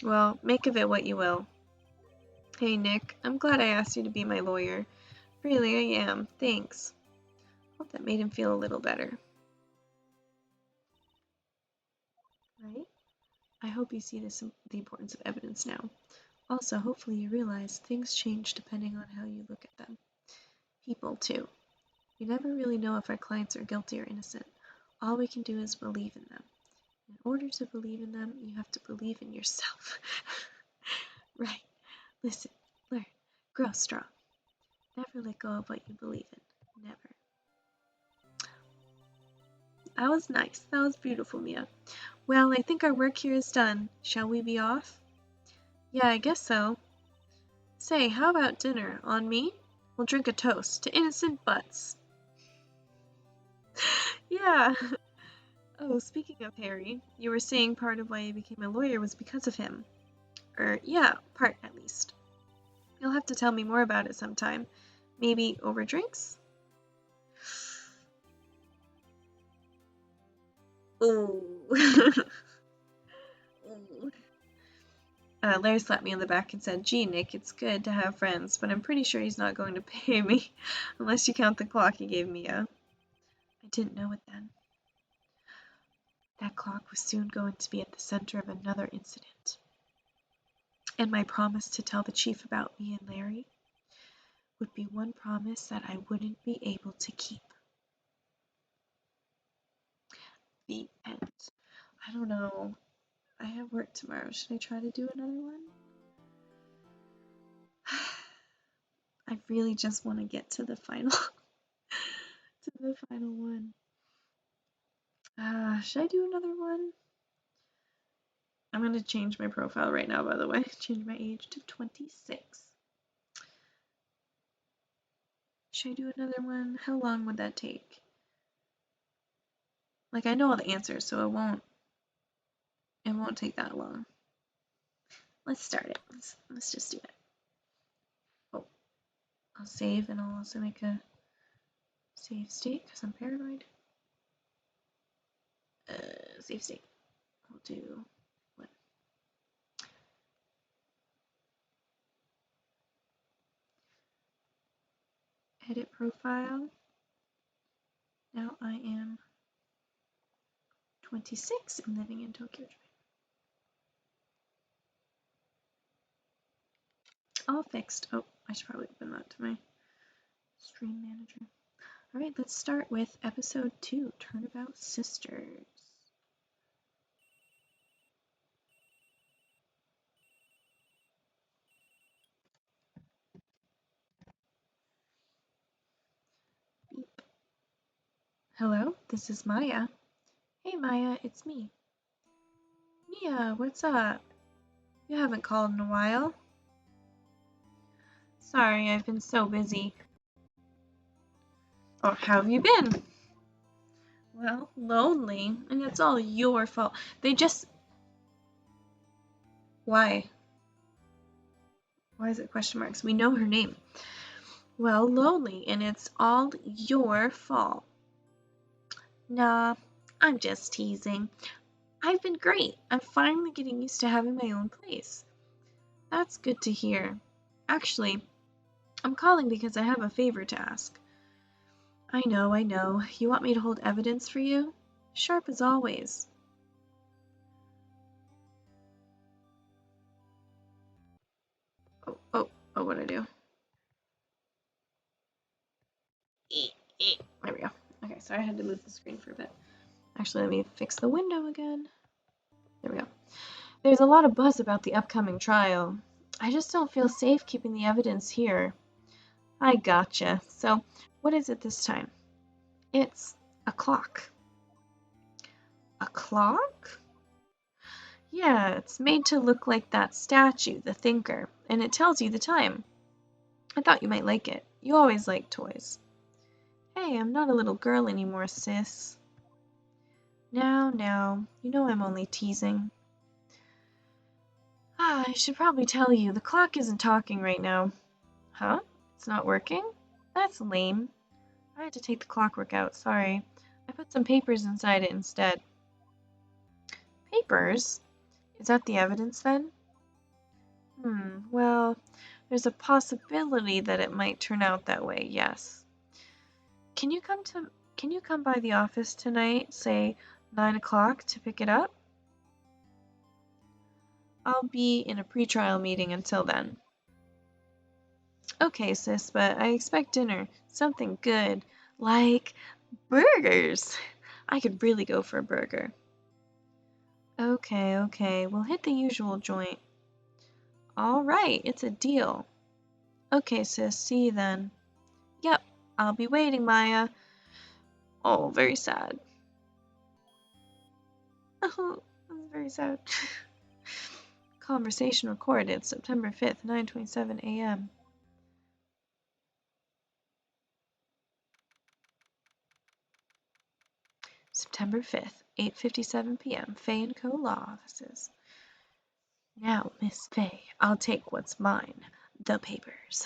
Well, make of it what you will. Hey, Nick, I'm glad I asked you to be my lawyer. Really, I am. Thanks. Hope that made him feel a little better. Right? I hope you see the importance of evidence now. Also, hopefully you realize things change depending on how you look at them. People, too. We never really know if our clients are guilty or innocent. All we can do is believe in them. In order to believe in them, you have to believe in yourself. Right. Listen, learn, grow strong. Never let go of what you believe in. Never. That was nice. That was beautiful, Mia. Well, I think our work here is done. Shall we be off? Yeah, I guess so. Say, how about dinner? On me? We'll drink a toast to innocent butts. Yeah. Oh, speaking of Harry, you were saying part of why you became a lawyer was because of him. Yeah, part at least. You'll have to tell me more about it sometime. Maybe over drinks? Ooh. Larry slapped me on the back and said, Gee, Nick, it's good to have friends, but I'm pretty sure he's not going to pay me unless you count the clock he gave me. I didn't know it then. That clock was soon going to be at the center of another incident. And my promise to tell the chief about me and Larry would be one promise that I wouldn't be able to keep. The end. I don't know. I have work tomorrow. Should I try to do another one? I really just want to get to the final one. Should I do another one? I'm going to change my profile right now, by the way. Change my age to 26. Should I do another one? How long would that take? Like, I know all the answers, so it won't take that long. Let's start it. Let's just do it. Oh, I'll save, and I'll also make a save state because I'm paranoid. Save state. I'll do what? Edit profile. Now I am 26 and living in Tokyo, Japan. All fixed. Oh, I should probably open that to my stream manager. All right, let's start with episode 2, Turnabout Sisters. Beep. Hello, this is Maya. Hey Maya, it's me. Mia, what's up? You haven't called in a while. Sorry, I've been so busy. Oh, how have you been? Well, lonely, and it's all your fault. Why? Why is it question marks? We know her name. Well, lonely, and it's all your fault. Nah, I'm just teasing. I've been great. I'm finally getting used to having my own place. That's good to hear. Actually, I'm calling because I have a favor to ask. I know. You want me to hold evidence for you? Sharp as always. Oh, what'd I do? There we go. Okay, sorry, I had to move the screen for a bit. Actually, let me fix the window again. There we go. There's a lot of buzz about the upcoming trial. I just don't feel safe keeping the evidence here. I gotcha. So, what is it this time? It's a clock. A clock? Yeah, it's made to look like that statue, the thinker, and it tells you the time. I thought you might like it. You always like toys. Hey, I'm not a little girl anymore, sis. Now, you know I'm only teasing. I should probably tell you, the clock isn't talking right now. Huh? It's not working? That's lame. I had to take the clockwork out, sorry. I put some papers inside it instead. Papers? Is that the evidence then? Well, there's a possibility that it might turn out that way, yes. Can you come by the office tonight, say 9 o'clock, to pick it up? I'll be in a pretrial meeting until then. Okay, sis, but I expect dinner. Something good. Like burgers. I could really go for a burger. Okay. We'll hit the usual joint. All right, it's a deal. Okay, sis, see you then. Yep, I'll be waiting, Maya. Oh, very sad. Oh, that's very sad. Conversation recorded September 5th, 9:27 a.m. September 5th, 8:57 p.m. Fay & Co. Law Offices. Now, Miss Fay, I'll take what's mine, the papers.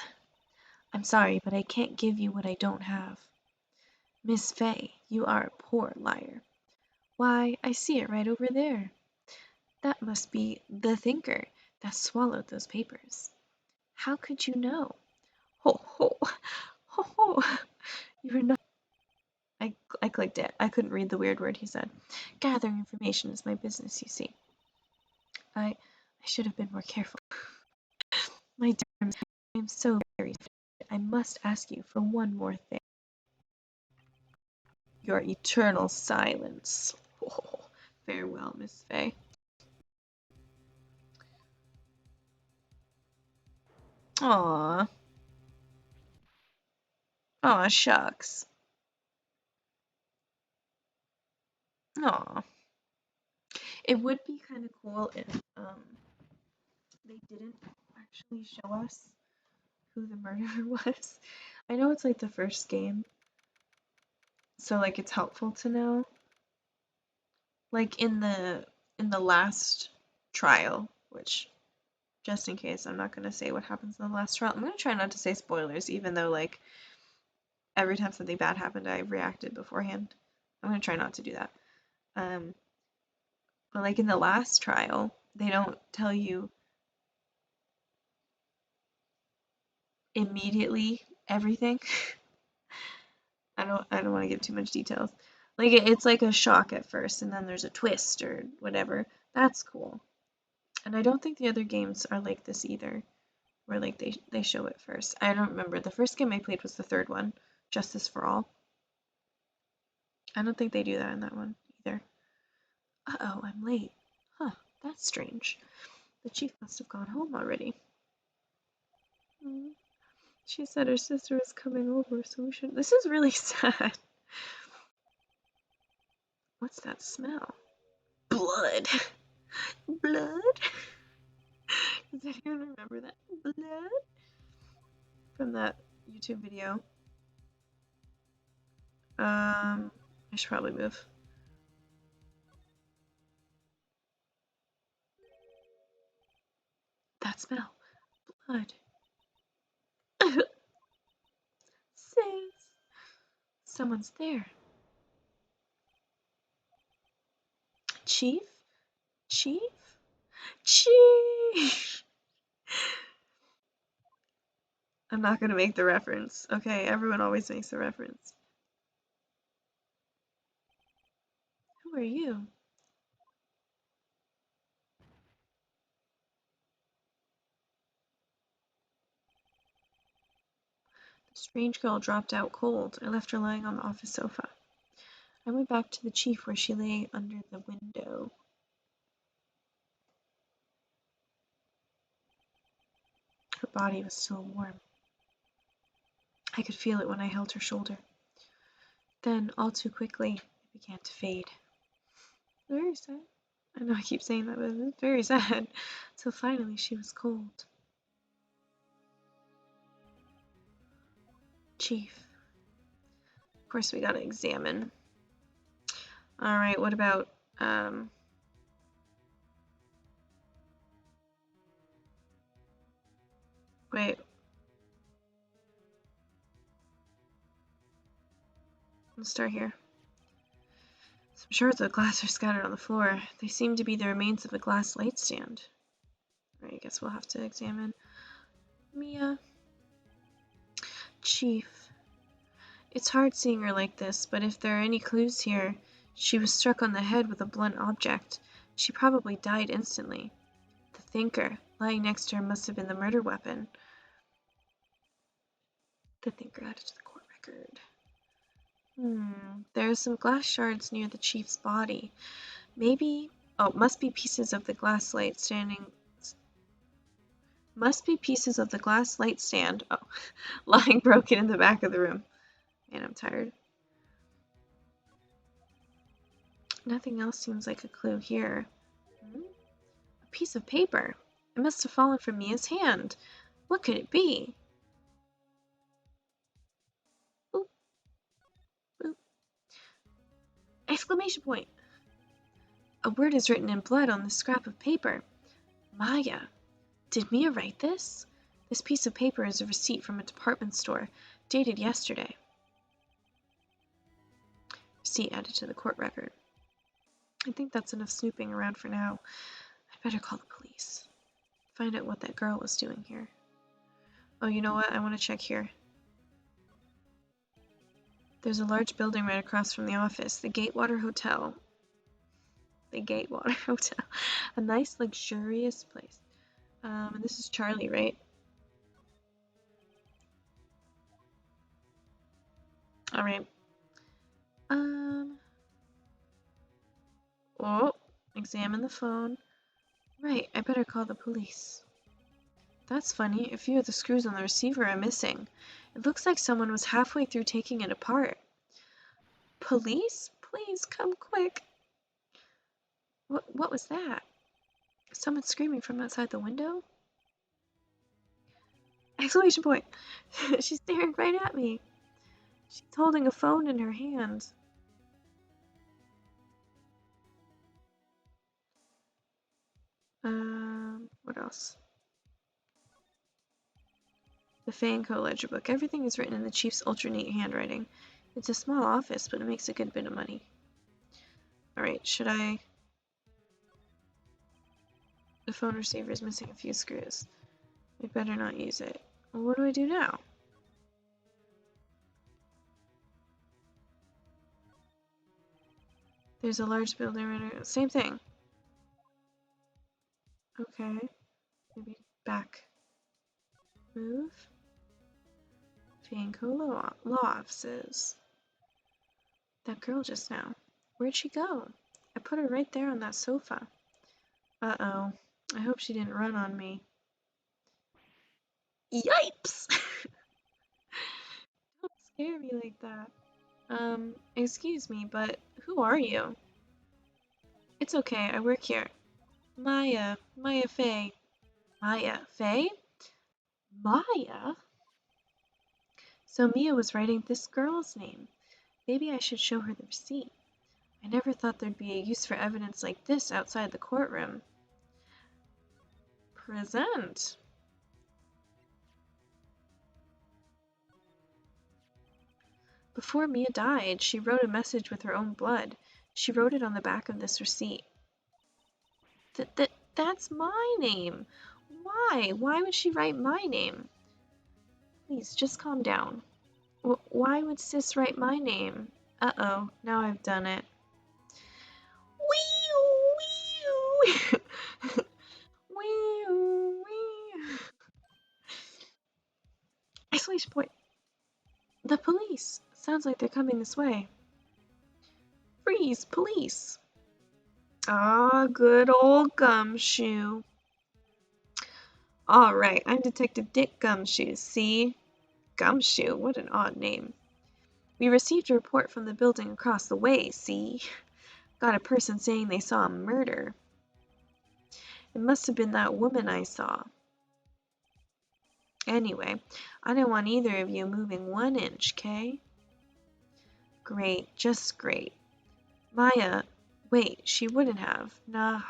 I'm sorry, but I can't give you what I don't have. Miss Fay, you are a poor liar. Why, I see it right over there. That must be the thinker that swallowed those papers. How could you know? Ho, ho, ho, ho. You're not. I clicked it. I couldn't read the weird word he said. Gathering information is my business, you see. I should have been more careful. My dear Miss, I am so very sorry. I must ask you for one more thing. Your eternal silence. Oh, farewell, Miss Fay. Aw. Aw, shucks. Aw. It would be kind of cool if they didn't actually show us who the murderer was. I know it's like the first game, so like it's helpful to know. Like in the last trial, which just in case I'm not gonna say what happens in the last trial. I'm gonna try not to say spoilers, even though like every time something bad happened, I reacted beforehand. I'm gonna try not to do that. Um, but like in the last trial, they don't tell you immediately everything. I don't want to give too much details. Like it's like a shock at first, and then there's a twist or whatever. That's cool. And I don't think the other games are like this either, where like they show it first. I don't remember. The first game I played was the third one, Justice for All. I don't think they do that in that one either. Uh-oh, I'm late. Huh, that's strange. The chief must have gone home already. She said her sister was coming over, so we should. This is really sad. What's that smell? Blood. Blood? Does anyone remember that? Blood? From that YouTube video. I should probably move. That smell. Blood. Says. Someone's there. Chief? Chief? Chief! I'm not gonna make the reference. Okay, everyone always makes the reference. Who are you? The strange girl dropped out cold. I left her lying on the office sofa. I went back to the chief where she lay under the window. Her body was still warm. I could feel it when I held her shoulder. Then, all too quickly, it began to fade. Very sad. I know I keep saying that, but it was very sad. Till finally she was cold. Chief. Of course we gotta examine. Alright, what about, wait. Let's start here. Some shards of glass are scattered on the floor. They seem to be the remains of a glass light stand. Alright, I guess we'll have to examine. Mia. Chief. It's hard seeing her like this, but if there are any clues here, she was struck on the head with a blunt object. She probably died instantly. The thinker, lying next to her, must have been the murder weapon. The thinker added to the court record. There are some glass shards near the chief's body. Maybe... Oh, must be pieces of the glass light standing... Must be pieces of the glass light stand. Oh, lying broken in the back of the room. Man, I'm tired. Nothing else seems like a clue here. A piece of paper. It must have fallen from Mia's hand. What could it be? Boop. Boop. Exclamation point. A word is written in blood on the scrap of paper. Maya. Did Mia write this? This piece of paper is a receipt from a department store, dated yesterday. Receipt added to the court record. I think that's enough snooping around for now. I'd better call the police. Find out what that girl was doing here. Oh, you know what? I want to check here. There's a large building right across from the office. The Gatewater Hotel. The Gatewater Hotel. A nice, luxurious place. And this is Charlie, right? Alright. Oh, examine the phone. Right, I better call the police. That's funny. A few of the screws on the receiver are missing. It looks like someone was halfway through taking it apart. Police? Please come quick. What was that? Someone screaming from outside the window? Exclamation point! She's staring right at me. She's holding a phone in her hand. What else? The Fanco ledger book. Everything is written in the chief's ultra neat handwriting. It's a small office, but it makes a good bit of money. Alright, should I... The phone receiver is missing a few screws. I better not use it. Well, what do I do now? There's a large building right. Same thing. Okay. Maybe back. Move. Fanco law offices. That girl just now. Where'd she go? I put her right there on that sofa. Uh-oh. I hope she didn't run on me. Yipes! Don't scare me like that. Excuse me, but who are you? It's okay, I work here. Maya Fey. Maya Fey? Maya? So Mia was writing this girl's name. Maybe I should show her the receipt. I never thought there'd be a use for evidence like this outside the courtroom. Present. Before Mia died, she wrote a message with her own blood. She wrote it on the back of this receipt. That's my name. Why? Why would she write my name? Please, just calm down. Why would Sis write my name? Uh-oh, now I've done it. Wee-oo, wee-oo. Wee-oo, wee. Exclamation point. The police. Sounds like they're coming this way. Freeze, police. Ah, good old Gumshoe. Alright, I'm Detective Dick Gumshoe, see? Gumshoe, what an odd name. We received a report from the building across the way, see? Got a person saying they saw a murder. It must have been that woman I saw. Anyway, I don't want either of you moving 1 inch, 'kay? Great, just great. Maya, wait, she wouldn't have. Nah.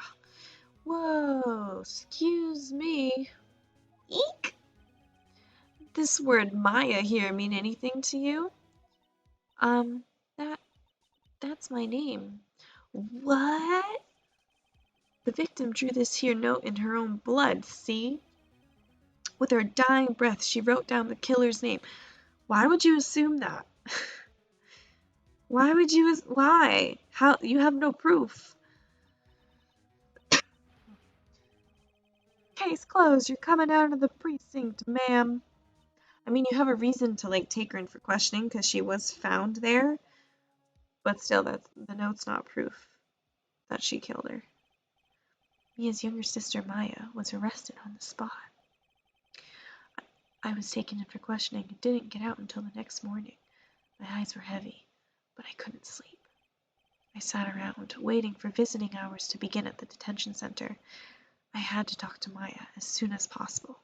Whoa, excuse me. Eek! This word Maya here mean anything to you? Um, that, that's my name. What? The victim drew this here note in her own blood, see? With her dying breath, she wrote down the killer's name. Why would you assume that? Why? How, you have no proof. Case closed, you're coming out of the precinct, ma'am. I mean, you have a reason to, like, take her in for questioning because she was found there, but still, the note's not proof that she killed her. Mia's younger sister, Maya, was arrested on the spot. I was taken in for questioning and didn't get out until the next morning. My eyes were heavy, but I couldn't sleep. I sat around, waiting for visiting hours to begin at the detention center. I had to talk to Maya as soon as possible.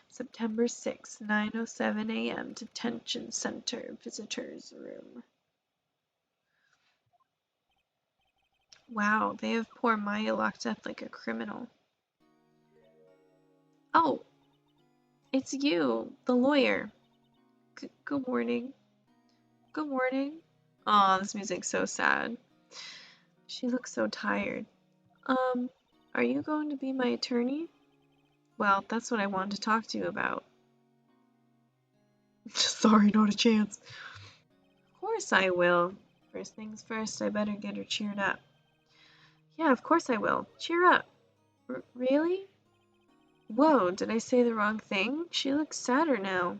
September 6, 9:07 a.m. Detention Center Visitors Room. Wow, they have poor Maya locked up like a criminal. Oh, it's you, the lawyer. Good morning. Good morning. Aw, this music's so sad. She looks so tired. Are you going to be my attorney? Well, that's what I wanted to talk to you about. Sorry, not a chance. Of course I will. First things first, I better get her cheered up. Yeah, of course I will. Cheer up. Really? Whoa, did I say the wrong thing? She looks sadder now.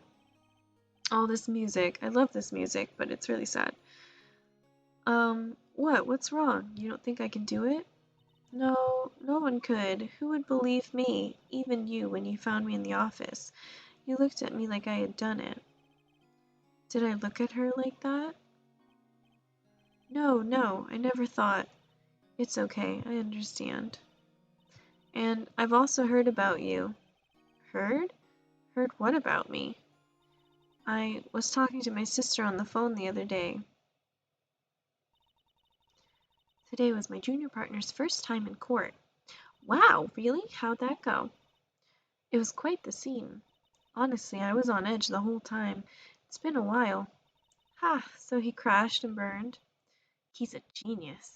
All this music. I love this music, but it's really sad. What? What's wrong? You don't think I can do it? No, no one could. Who would believe me? Even you, when you found me in the office. You looked at me like I had done it. Did I look at her like that? No, I never thought. It's okay, I understand. And I've also heard about you. Heard? Heard what about me? I was talking to my sister on the phone the other day. Today was my junior partner's first time in court. Wow, really? How'd that go? It was quite the scene. Honestly, I was on edge the whole time. It's been a while. Ha, so he crashed and burned. He's a genius.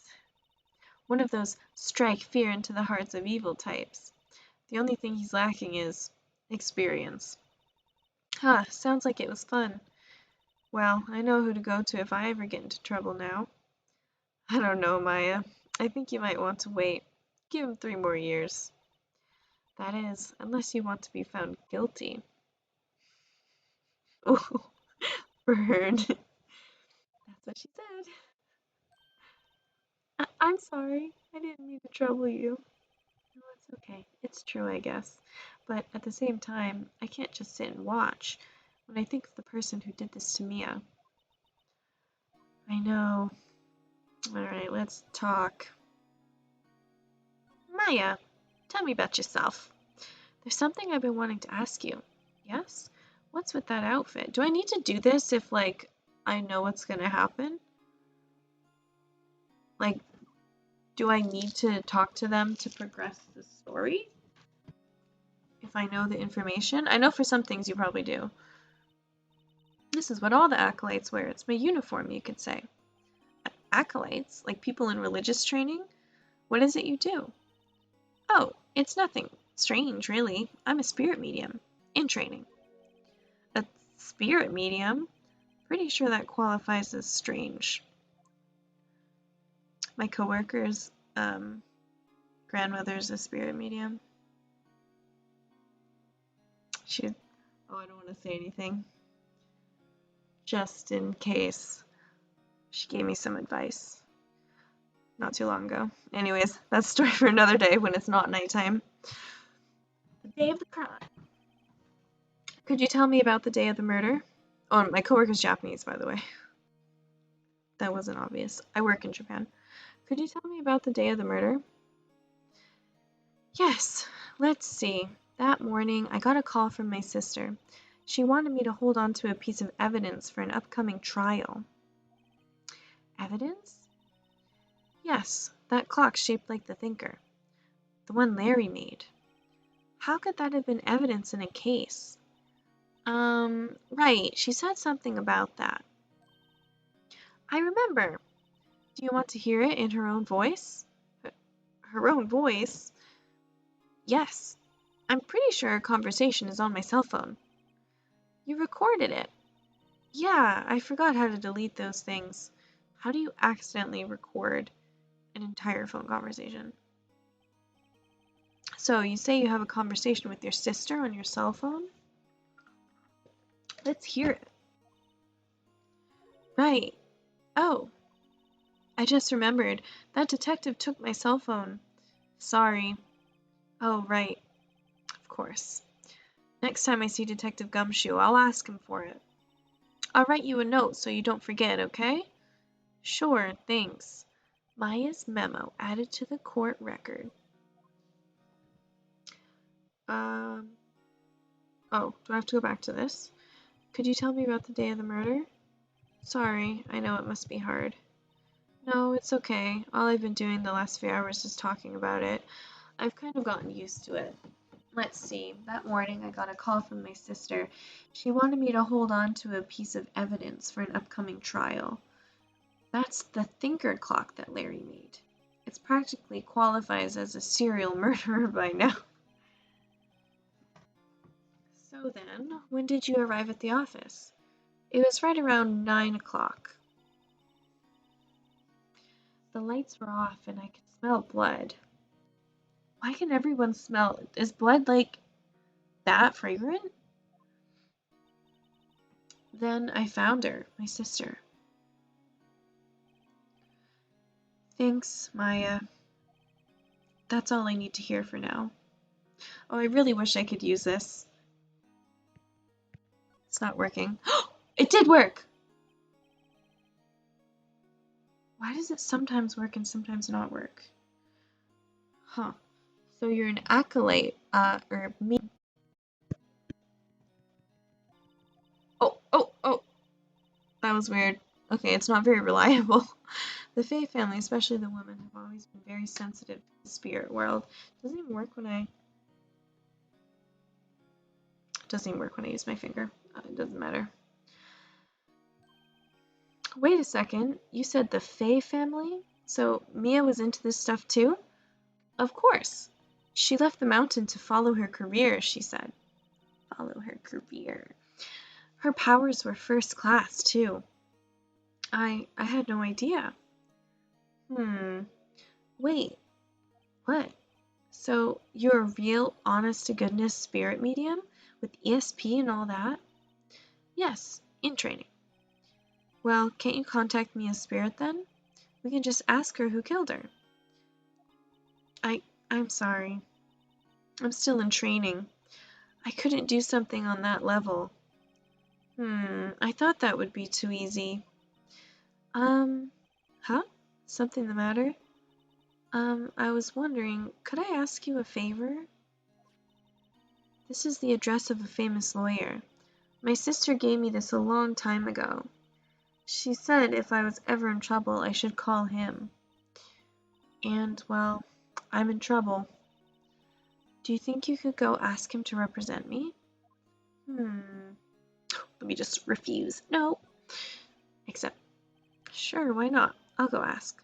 One of those strike fear into the hearts of evil types. The only thing he's lacking is experience. Ha, sounds like it was fun. Well, I know who to go to if I ever get into trouble now. I don't know, Maya. I think you might want to wait. Give him 3 more years. That is, unless you want to be found guilty. Oh, Bird. That's what she said. I'm sorry. I didn't mean to trouble you. No, it's okay. It's true, I guess. But at the same time, I can't just sit and watch. When I think of the person who did this to Mia. I know. Alright, let's talk. Maya, tell me about yourself. There's something I've been wanting to ask you. Yes? What's with that outfit? Do I need to do this if, like, I know what's gonna happen? Like, do I need to talk to them to progress the story? If I know the information? I know for some things you probably do. This is what all the acolytes wear. It's my uniform, you could say. Acolytes? Like people in religious training? What is it you do? Oh, it's nothing strange, really. I'm a spirit medium. In training. A spirit medium? Pretty sure that qualifies as strange. My coworker's grandmother's a spirit medium. I don't want to say anything. Just in case. She gave me some advice not too long ago. Anyways, that's a story for another day when it's not nighttime. The day of the crime. Could you tell me about the day of the murder? Oh, my coworker's Japanese, by the way. That wasn't obvious. I work in Japan. Could you tell me about the day of the murder? Yes. Let's see. That morning, I got a call from my sister. She wanted me to hold on to a piece of evidence for an upcoming trial. Evidence? Yes, that clock shaped like the thinker. The one Larry made. How could that have been evidence in a case? Right, she said something about that. I remember. Do you want to hear it in her own voice? Her own voice? Yes. I'm pretty sure our conversation is on my cell phone. You recorded it. Yeah, I forgot how to delete those things. How do you accidentally record an entire phone conversation? So, you say you have a conversation with your sister on your cell phone? Let's hear it. Right. Oh, I just remembered. That detective took my cell phone. Sorry. Oh, right. Of course. Next time I see Detective Gumshoe, I'll ask him for it. I'll write you a note so you don't forget, okay? Sure, thanks. Maya's memo added to the court record. Oh, do I have to go back to this? Could you tell me about the day of the murder? Sorry, I know it must be hard. No, it's okay. All I've been doing the last few hours is talking about it. I've kind of gotten used to it. Let's see. That morning I got a call from my sister. She wanted me to hold on to a piece of evidence for an upcoming trial. That's the thinker clock that Larry made. It practically qualifies as a serial murderer by now. So then, when did you arrive at the office? It was right around 9 o'clock. The lights were off and I could smell blood. Why can everyone smell? Is blood like that fragrant? Then I found her, my sister. Thanks, Maya. That's all I need to hear for now. Oh, I really wish I could use this. It's not working. It did work! Why does it sometimes work and sometimes not work? Huh. So you're an acolyte, or me. Oh. That was weird. Okay, it's not very reliable. The Fae family, especially the women, have always been very sensitive to the spirit world. Doesn't even work when I use my finger. It doesn't matter. Wait a second. You said the Fae family? So Mia was into this stuff too? Of course. She left the mountain to follow her career, she said. Follow her career. Her powers were first class too. I had no idea. Wait. What? So you're a real honest-to-goodness spirit medium? With ESP and all that? Yes, in training. Well, can't you contact me as spirit then? We can just ask her who killed her. I'm sorry. I'm still in training. I couldn't do something on that level. I thought that would be too easy. Huh? Something the matter? I was wondering, could I ask you a favor? This is the address of a famous lawyer. My sister gave me this a long time ago. She said if I was ever in trouble, I should call him. And, well, I'm in trouble. Do you think you could go ask him to represent me? Let me just refuse. No. Except, sure, why not? I'll go ask.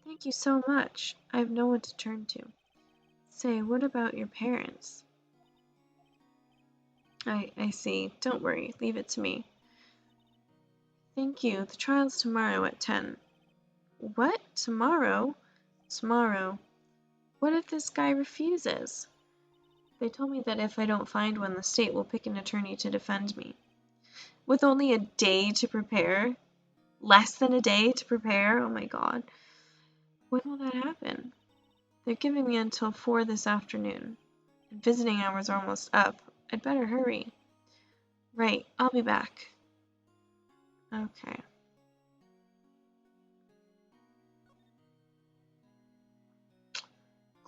Thank you so much. I have no one to turn to. Say, what about your parents? I see. Don't worry. Leave it to me. Thank you. The trial's tomorrow at 10. What? Tomorrow? Tomorrow. What if this guy refuses? They told me that if I don't find one, the state will pick an attorney to defend me. With only a day to prepare? Less than a day to prepare? Oh my god. When will that happen? They're giving me until 4 this afternoon. And visiting hours are almost up. I'd better hurry. Right, I'll be back. Okay.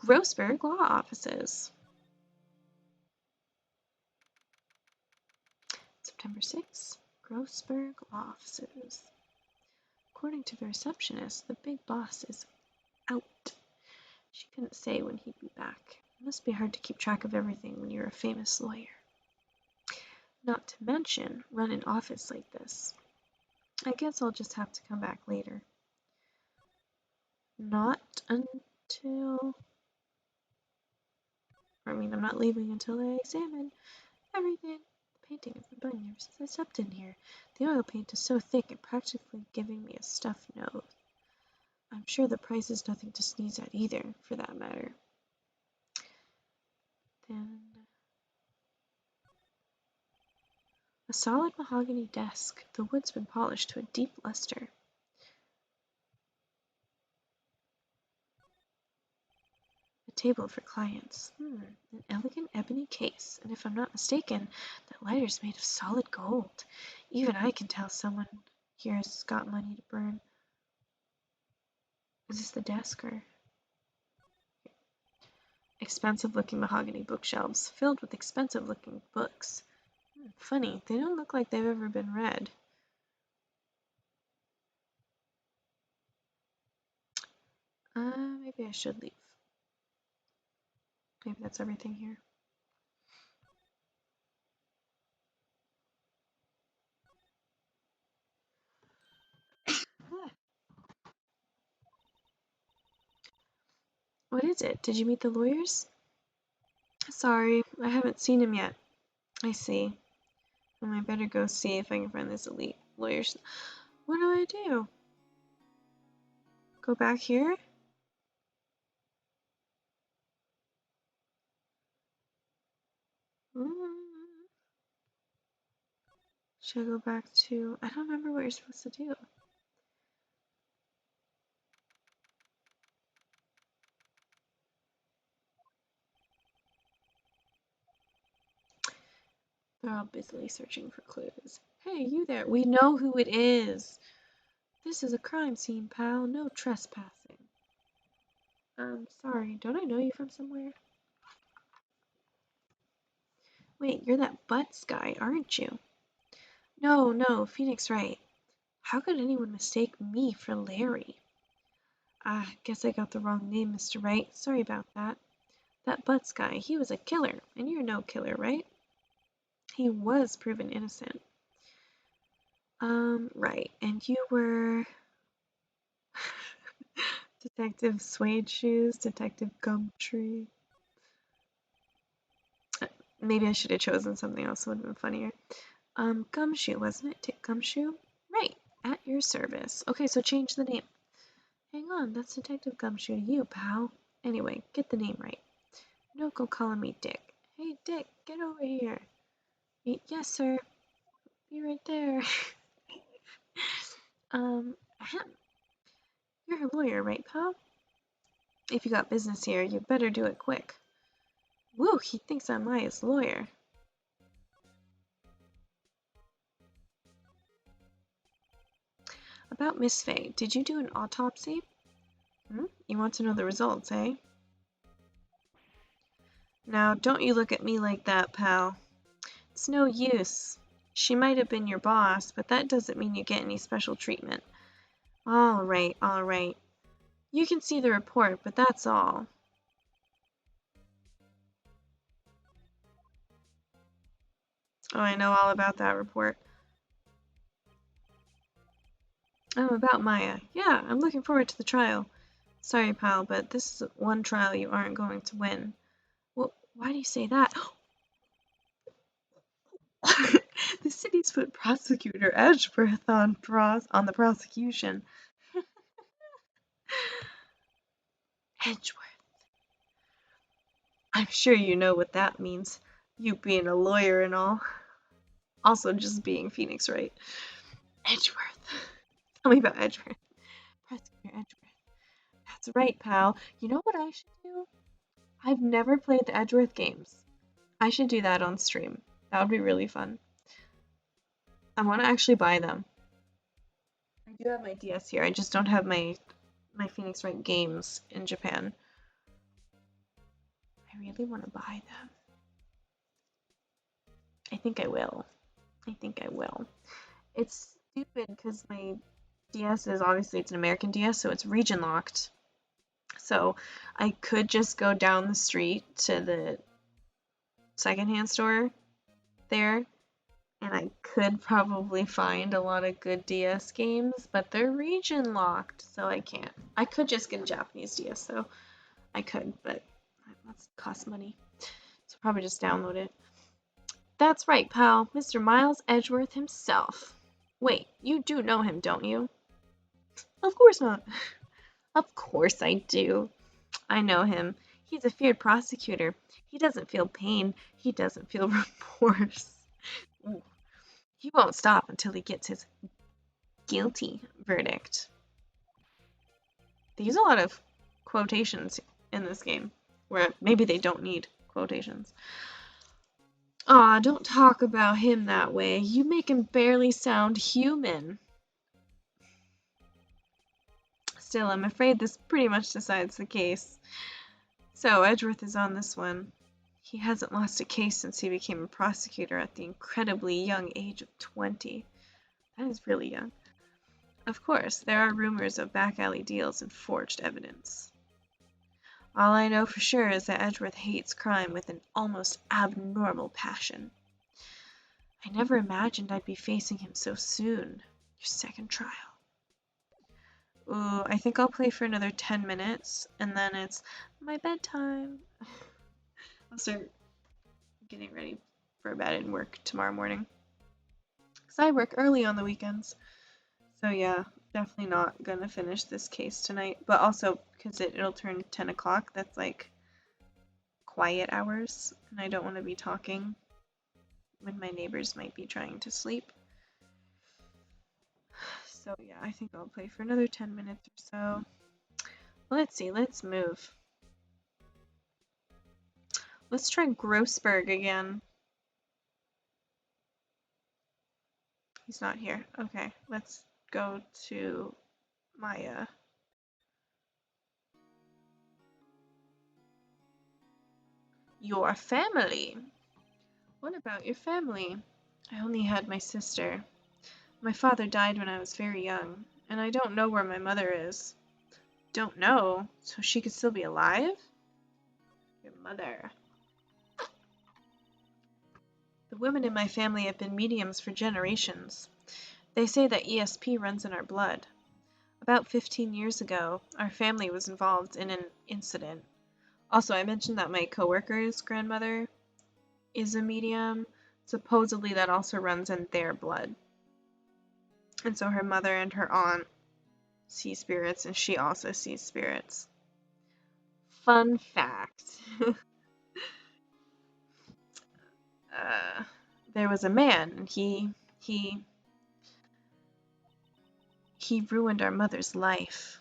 Grossberg Law Offices. September 6th, Grossberg Law Offices. According to the receptionist, the big boss is out. She couldn't say when he'd be back. It must be hard to keep track of everything when you're a famous lawyer. Not to mention, run an office like this. I guess I'll just have to come back later. Not until... I'm not leaving until I examine everything. The painting has been burning ever since I stepped in here. The oil paint is so thick it practically giving me a stuffed nose. I'm sure the price is nothing to sneeze at either, for that matter. Then... a solid mahogany desk. The wood's been polished to a deep luster. A table for clients. An elegant ebony case. And if I'm not mistaken, that lighter's made of solid gold. Even I can tell someone here has got money to burn. Is this the desk or... expensive-looking mahogany bookshelves filled with expensive-looking books. Funny, they don't look like they've ever been read. Maybe I should leave. Maybe that's everything here. What is it? Did you meet the lawyers? Sorry, I haven't seen him yet. I see. Well, I better go see if I can find this elite lawyers. What do I do? Go back here? Should I go back to... I don't remember what you're supposed to do. They're all busily searching for clues. Hey, you there. We know who it is. This is a crime scene, pal. No trespassing. Sorry. Don't I know you from somewhere? Wait, you're that Butts guy, aren't you? No, Phoenix Wright. How could anyone mistake me for Larry? Guess I got the wrong name, Mr. Wright. Sorry about that. That Butts guy, he was a killer, and you're no killer, right? He was proven innocent. Right. And you were... Detective Suede Shoes, Detective Gumtree. Maybe I should have chosen something else that would have been funnier. Gumshoe, wasn't it? Dick Gumshoe? Right. At your service. Okay, so change the name. Hang on, that's Detective Gumshoe to you, pal. Anyway, get the name right. Don't go calling me Dick. Hey, Dick, get over here. Yes, sir. Be right there. Ahem. You're a lawyer, right, pal? If you got business here, you better do it quick. Woo, he thinks I'm Maya's lawyer. About Miss Fay, did you do an autopsy? You want to know the results, eh? Now, don't you look at me like that, pal. It's no use. She might have been your boss, but that doesn't mean you get any special treatment. All right. You can see the report, but that's all. Oh, I know all about that report. Oh, about Maya. Yeah, I'm looking forward to the trial. Sorry, pal, but this is one trial you aren't going to win. Well, why do you say that? The city's put prosecutor Edgeworth on the prosecution. Edgeworth. I'm sure you know what that means. You being a lawyer and all. Also just being Phoenix Wright. Edgeworth. Tell me about Edgeworth. Prosecutor Edgeworth. That's right, pal. You know what I should do? I've never played the Edgeworth games. I should do that on stream. That would be really fun. I want to actually buy them. I do have my DS here. I just don't have my Phoenix Wright games in Japan. really want to buy them. I think I will. It's stupid because my DS is obviously it's an American DS, so it's region locked. So I could just go down the street to the secondhand store there, and I could probably find a lot of good DS games, but they're region locked, so I can't. I could just get a Japanese DS, though. I could, but that's cost money. So probably just download it. That's right, pal. Mr. Miles Edgeworth himself. Wait, you do know him, don't you? Of course not. Of course I do. I know him. He's a feared prosecutor. He doesn't feel pain. He doesn't feel remorse. Ooh. He won't stop until he gets his guilty verdict. They use a lot of quotations in this game, where maybe they don't need quotations. Aw, don't talk about him that way. You make him barely sound human. Still, I'm afraid this pretty much decides the case. So, Edgeworth is on this one. He hasn't lost a case since he became a prosecutor at the incredibly young age of 20. That is really young. Of course, there are rumors of back alley deals and forged evidence. All I know for sure is that Edgeworth hates crime with an almost abnormal passion. I never imagined I'd be facing him so soon. Your second trial. Ooh, I think I'll play for another 10 minutes, and then it's my bedtime. I'll start getting ready for bed and work tomorrow morning. Because I work early on the weekends. So yeah, definitely not gonna finish this case tonight. But also, because it'll turn 10 o'clock, that's like quiet hours, and I don't want to be talking when my neighbors might be trying to sleep. So yeah, I think I'll play for another 10 minutes or so. Let's see, let's move. Let's try Grossberg again. He's not here. Okay, let's go to my, Your family. What about your family? I only had my sister. My father died when I was very young, and I don't know where my mother is. Don't know? So she could still be alive? Your mother. The women in my family have been mediums for generations. They say that ESP runs in our blood. About 15 years ago, our family was involved in an incident. Also, I mentioned that my coworker's grandmother is a medium. Supposedly that also runs in their blood. And so her mother and her aunt see spirits, and she also sees spirits. Fun fact. There was a man, and he ruined our mother's life.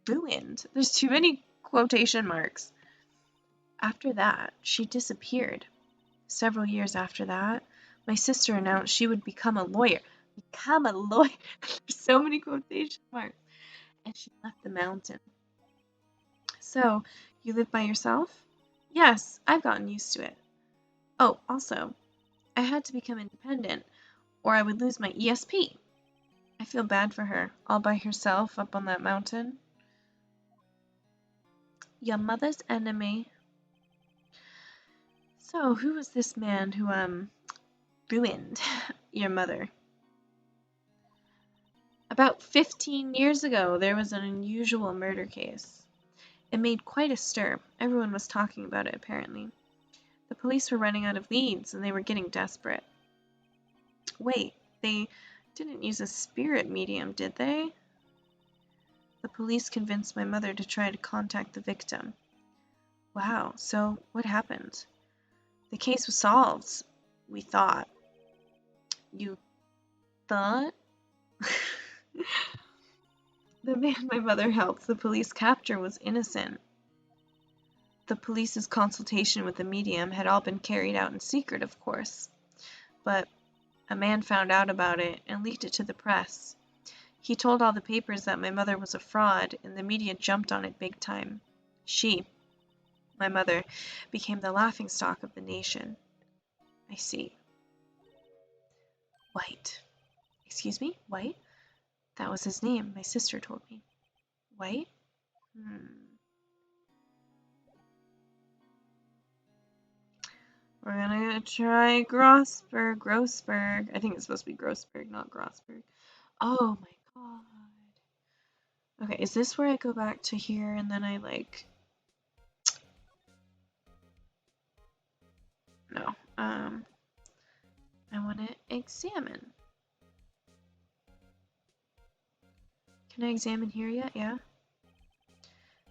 Ruined? There's too many quotation marks. After that, she disappeared. Several years after that, my sister announced she would become a lawyer. Become a lawyer? There's so many quotation marks. And she left the mountain. So, you live by yourself? Yes, I've gotten used to it. Oh, also, I had to become independent, or I would lose my ESP. I feel bad for her, all by herself up on that mountain. Your mother's enemy. So, who was this man who, ruined your mother? About 15 years ago, there was an unusual murder case. It made quite a stir. Everyone was talking about it, apparently. The police were running out of leads, and they were getting desperate. Wait, they didn't use a spirit medium, did they? The police convinced my mother to try to contact the victim. Wow, so what happened? The case was solved, we thought. You thought? The man my mother helped the police capture was innocent. The police's consultation with the medium had all been carried out in secret, of course. But a man found out about it and leaked it to the press. He told all the papers that my mother was a fraud, and the media jumped on it big time. She, My mother became the laughingstock of the nation. I see. White. Excuse me? White? That was his name, my sister told me. White? We're gonna try Grossberg. I think it's supposed to be Grossberg, not Grossberg. Oh my god. Okay, is this where I go back to here and then I like... No. I want to examine. Can I examine here yet? Yeah.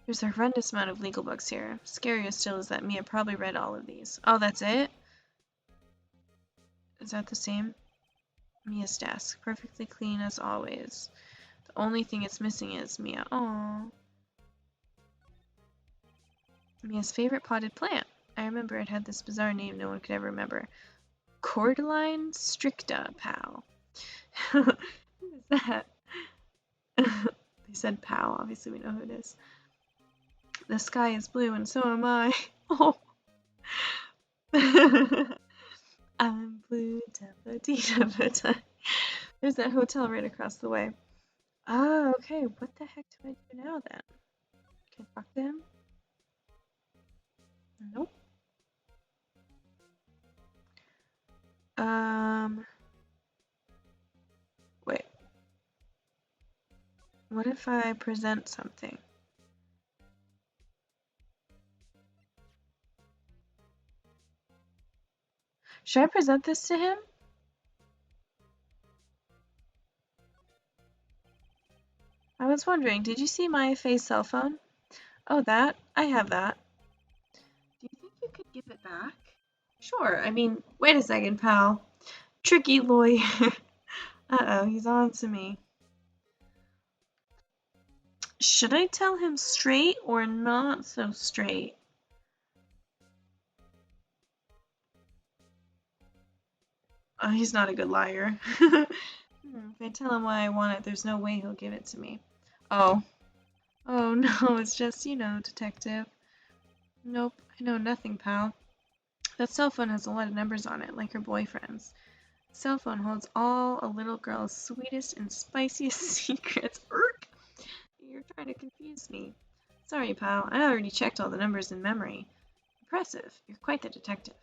There's a horrendous amount of legal books here. Scarier still is that Mia probably read all of these. Oh, that's it? Is that the same? Mia's desk. Perfectly clean as always. The only thing it's missing is Mia. Aww. Mia's favorite potted plant. I remember it had this bizarre name no one could ever remember. Cordyline stricta, pal. What is that? They said pal. Obviously we know who it is. The sky is blue and so am I. Oh. I'm blue, da-ba-dee-da-ba-da. There's that hotel right across the way. Ah, okay. What the heck do I do now then? Can I talk to him? Nope. Wait. What if I present something? Should I present this to him? I was wondering, did you see my face cell phone? Oh, that? I have that. Do you think you could give it back? Sure, I mean, wait a second, pal. Tricky lawyer. Uh-oh, he's on to me. Should I tell him straight or not so straight? Oh, he's not a good liar. If I tell him why I want it, there's no way he'll give it to me. Oh. Oh no, it's just, you know, detective. Nope, I know nothing, pal. That cell phone has a lot of numbers on it, like her boyfriend's. The cell phone holds all a little girl's sweetest and spiciest secrets. Urk! You're trying to confuse me. Sorry, pal, I already checked all the numbers in memory. Impressive, you're quite the detective.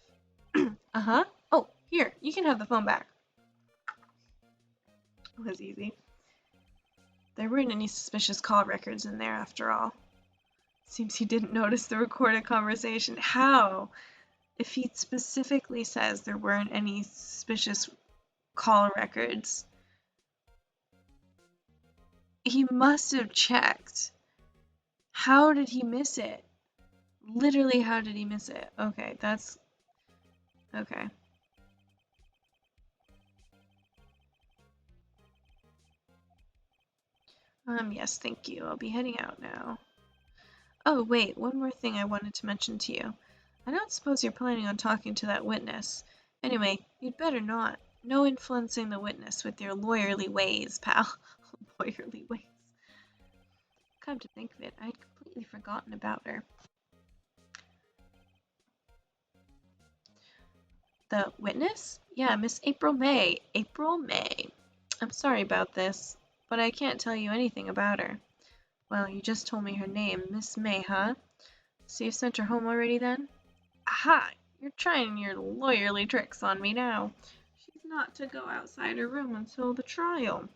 Uh-huh. Oh, here, you can have the phone back. It was easy. There weren't any suspicious call records in there after all. Seems he didn't notice the recorded conversation. How? If he specifically says there weren't any suspicious call records, he must have checked. How did he miss it? Literally, how did he miss it? Okay, that's... Okay. Yes, thank you. I'll be heading out now. Oh, wait, one more thing I wanted to mention to you. I don't suppose you're planning on talking to that witness. Anyway, you'd better not. No influencing the witness with your lawyerly ways, pal. Lawyerly ways. Come to think of it, I'd completely forgotten about her. The witness? Yeah, Miss April May. April May. I'm sorry about this, but I can't tell you anything about her. Well, you just told me her name, Miss May, huh? So you've sent her home already then? Aha! You're trying your lawyerly tricks on me now. She's not to go outside her room until the trial.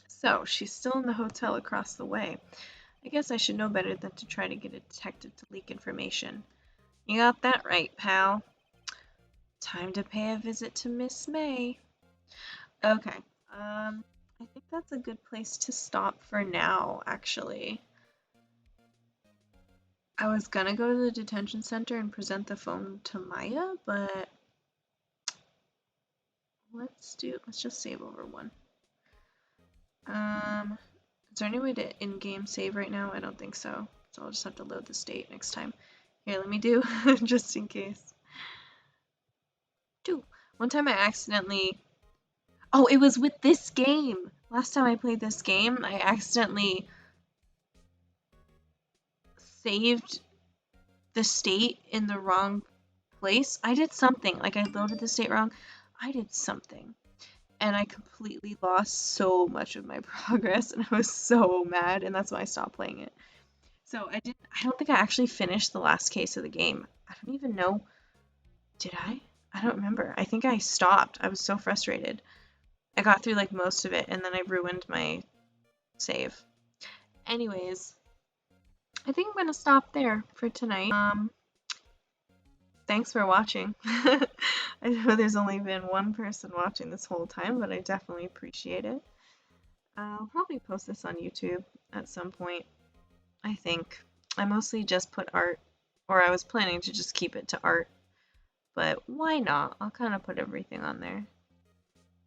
So, she's still in the hotel across the way. I guess I should know better than to try to get a detective to leak information. You got that right, pal. Time to pay a visit to Miss May. Okay, I think that's a good place to stop for now, actually. I was gonna go to the detention center and present the phone to Maya, but let's just save over one. Is there any way to in-game save right now? I don't think so. So I'll just have to load the state next time. Here, let me do, just in case. One time I accidentally... Oh, it was with this game! Last time I played this game, I accidentally saved the state in the wrong place. I did something, like I loaded the state wrong. I did something. And I completely lost so much of my progress, and I was so mad, and that's why I stopped playing it. So I don't think I actually finished the last case of the game. I don't even know. Did I? I don't remember. I think I stopped. I was so frustrated. I got through like most of it, and then I ruined my save. Anyways, I think I'm gonna stop there for tonight. Thanks for watching. I know there's only been one person watching this whole time, but I definitely appreciate it. I'll probably post this on YouTube at some point, I think. I mostly just put art, or I was planning to just keep it to art, but why not? I'll kind of put everything on there.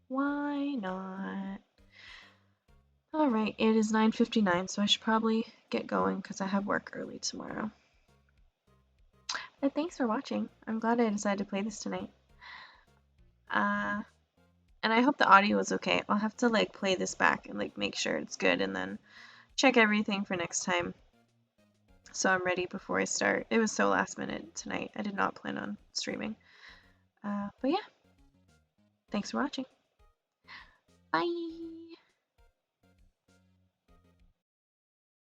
Why not? Alright, it is 9:59, so I should probably get going because I have work early tomorrow. But thanks for watching. I'm glad I decided to play this tonight. And I hope the audio was okay. I'll have to like play this back and like make sure it's good and then check everything for next time so I'm ready before I start. It was so last minute tonight. I did not plan on streaming. But yeah, thanks for watching. Bye!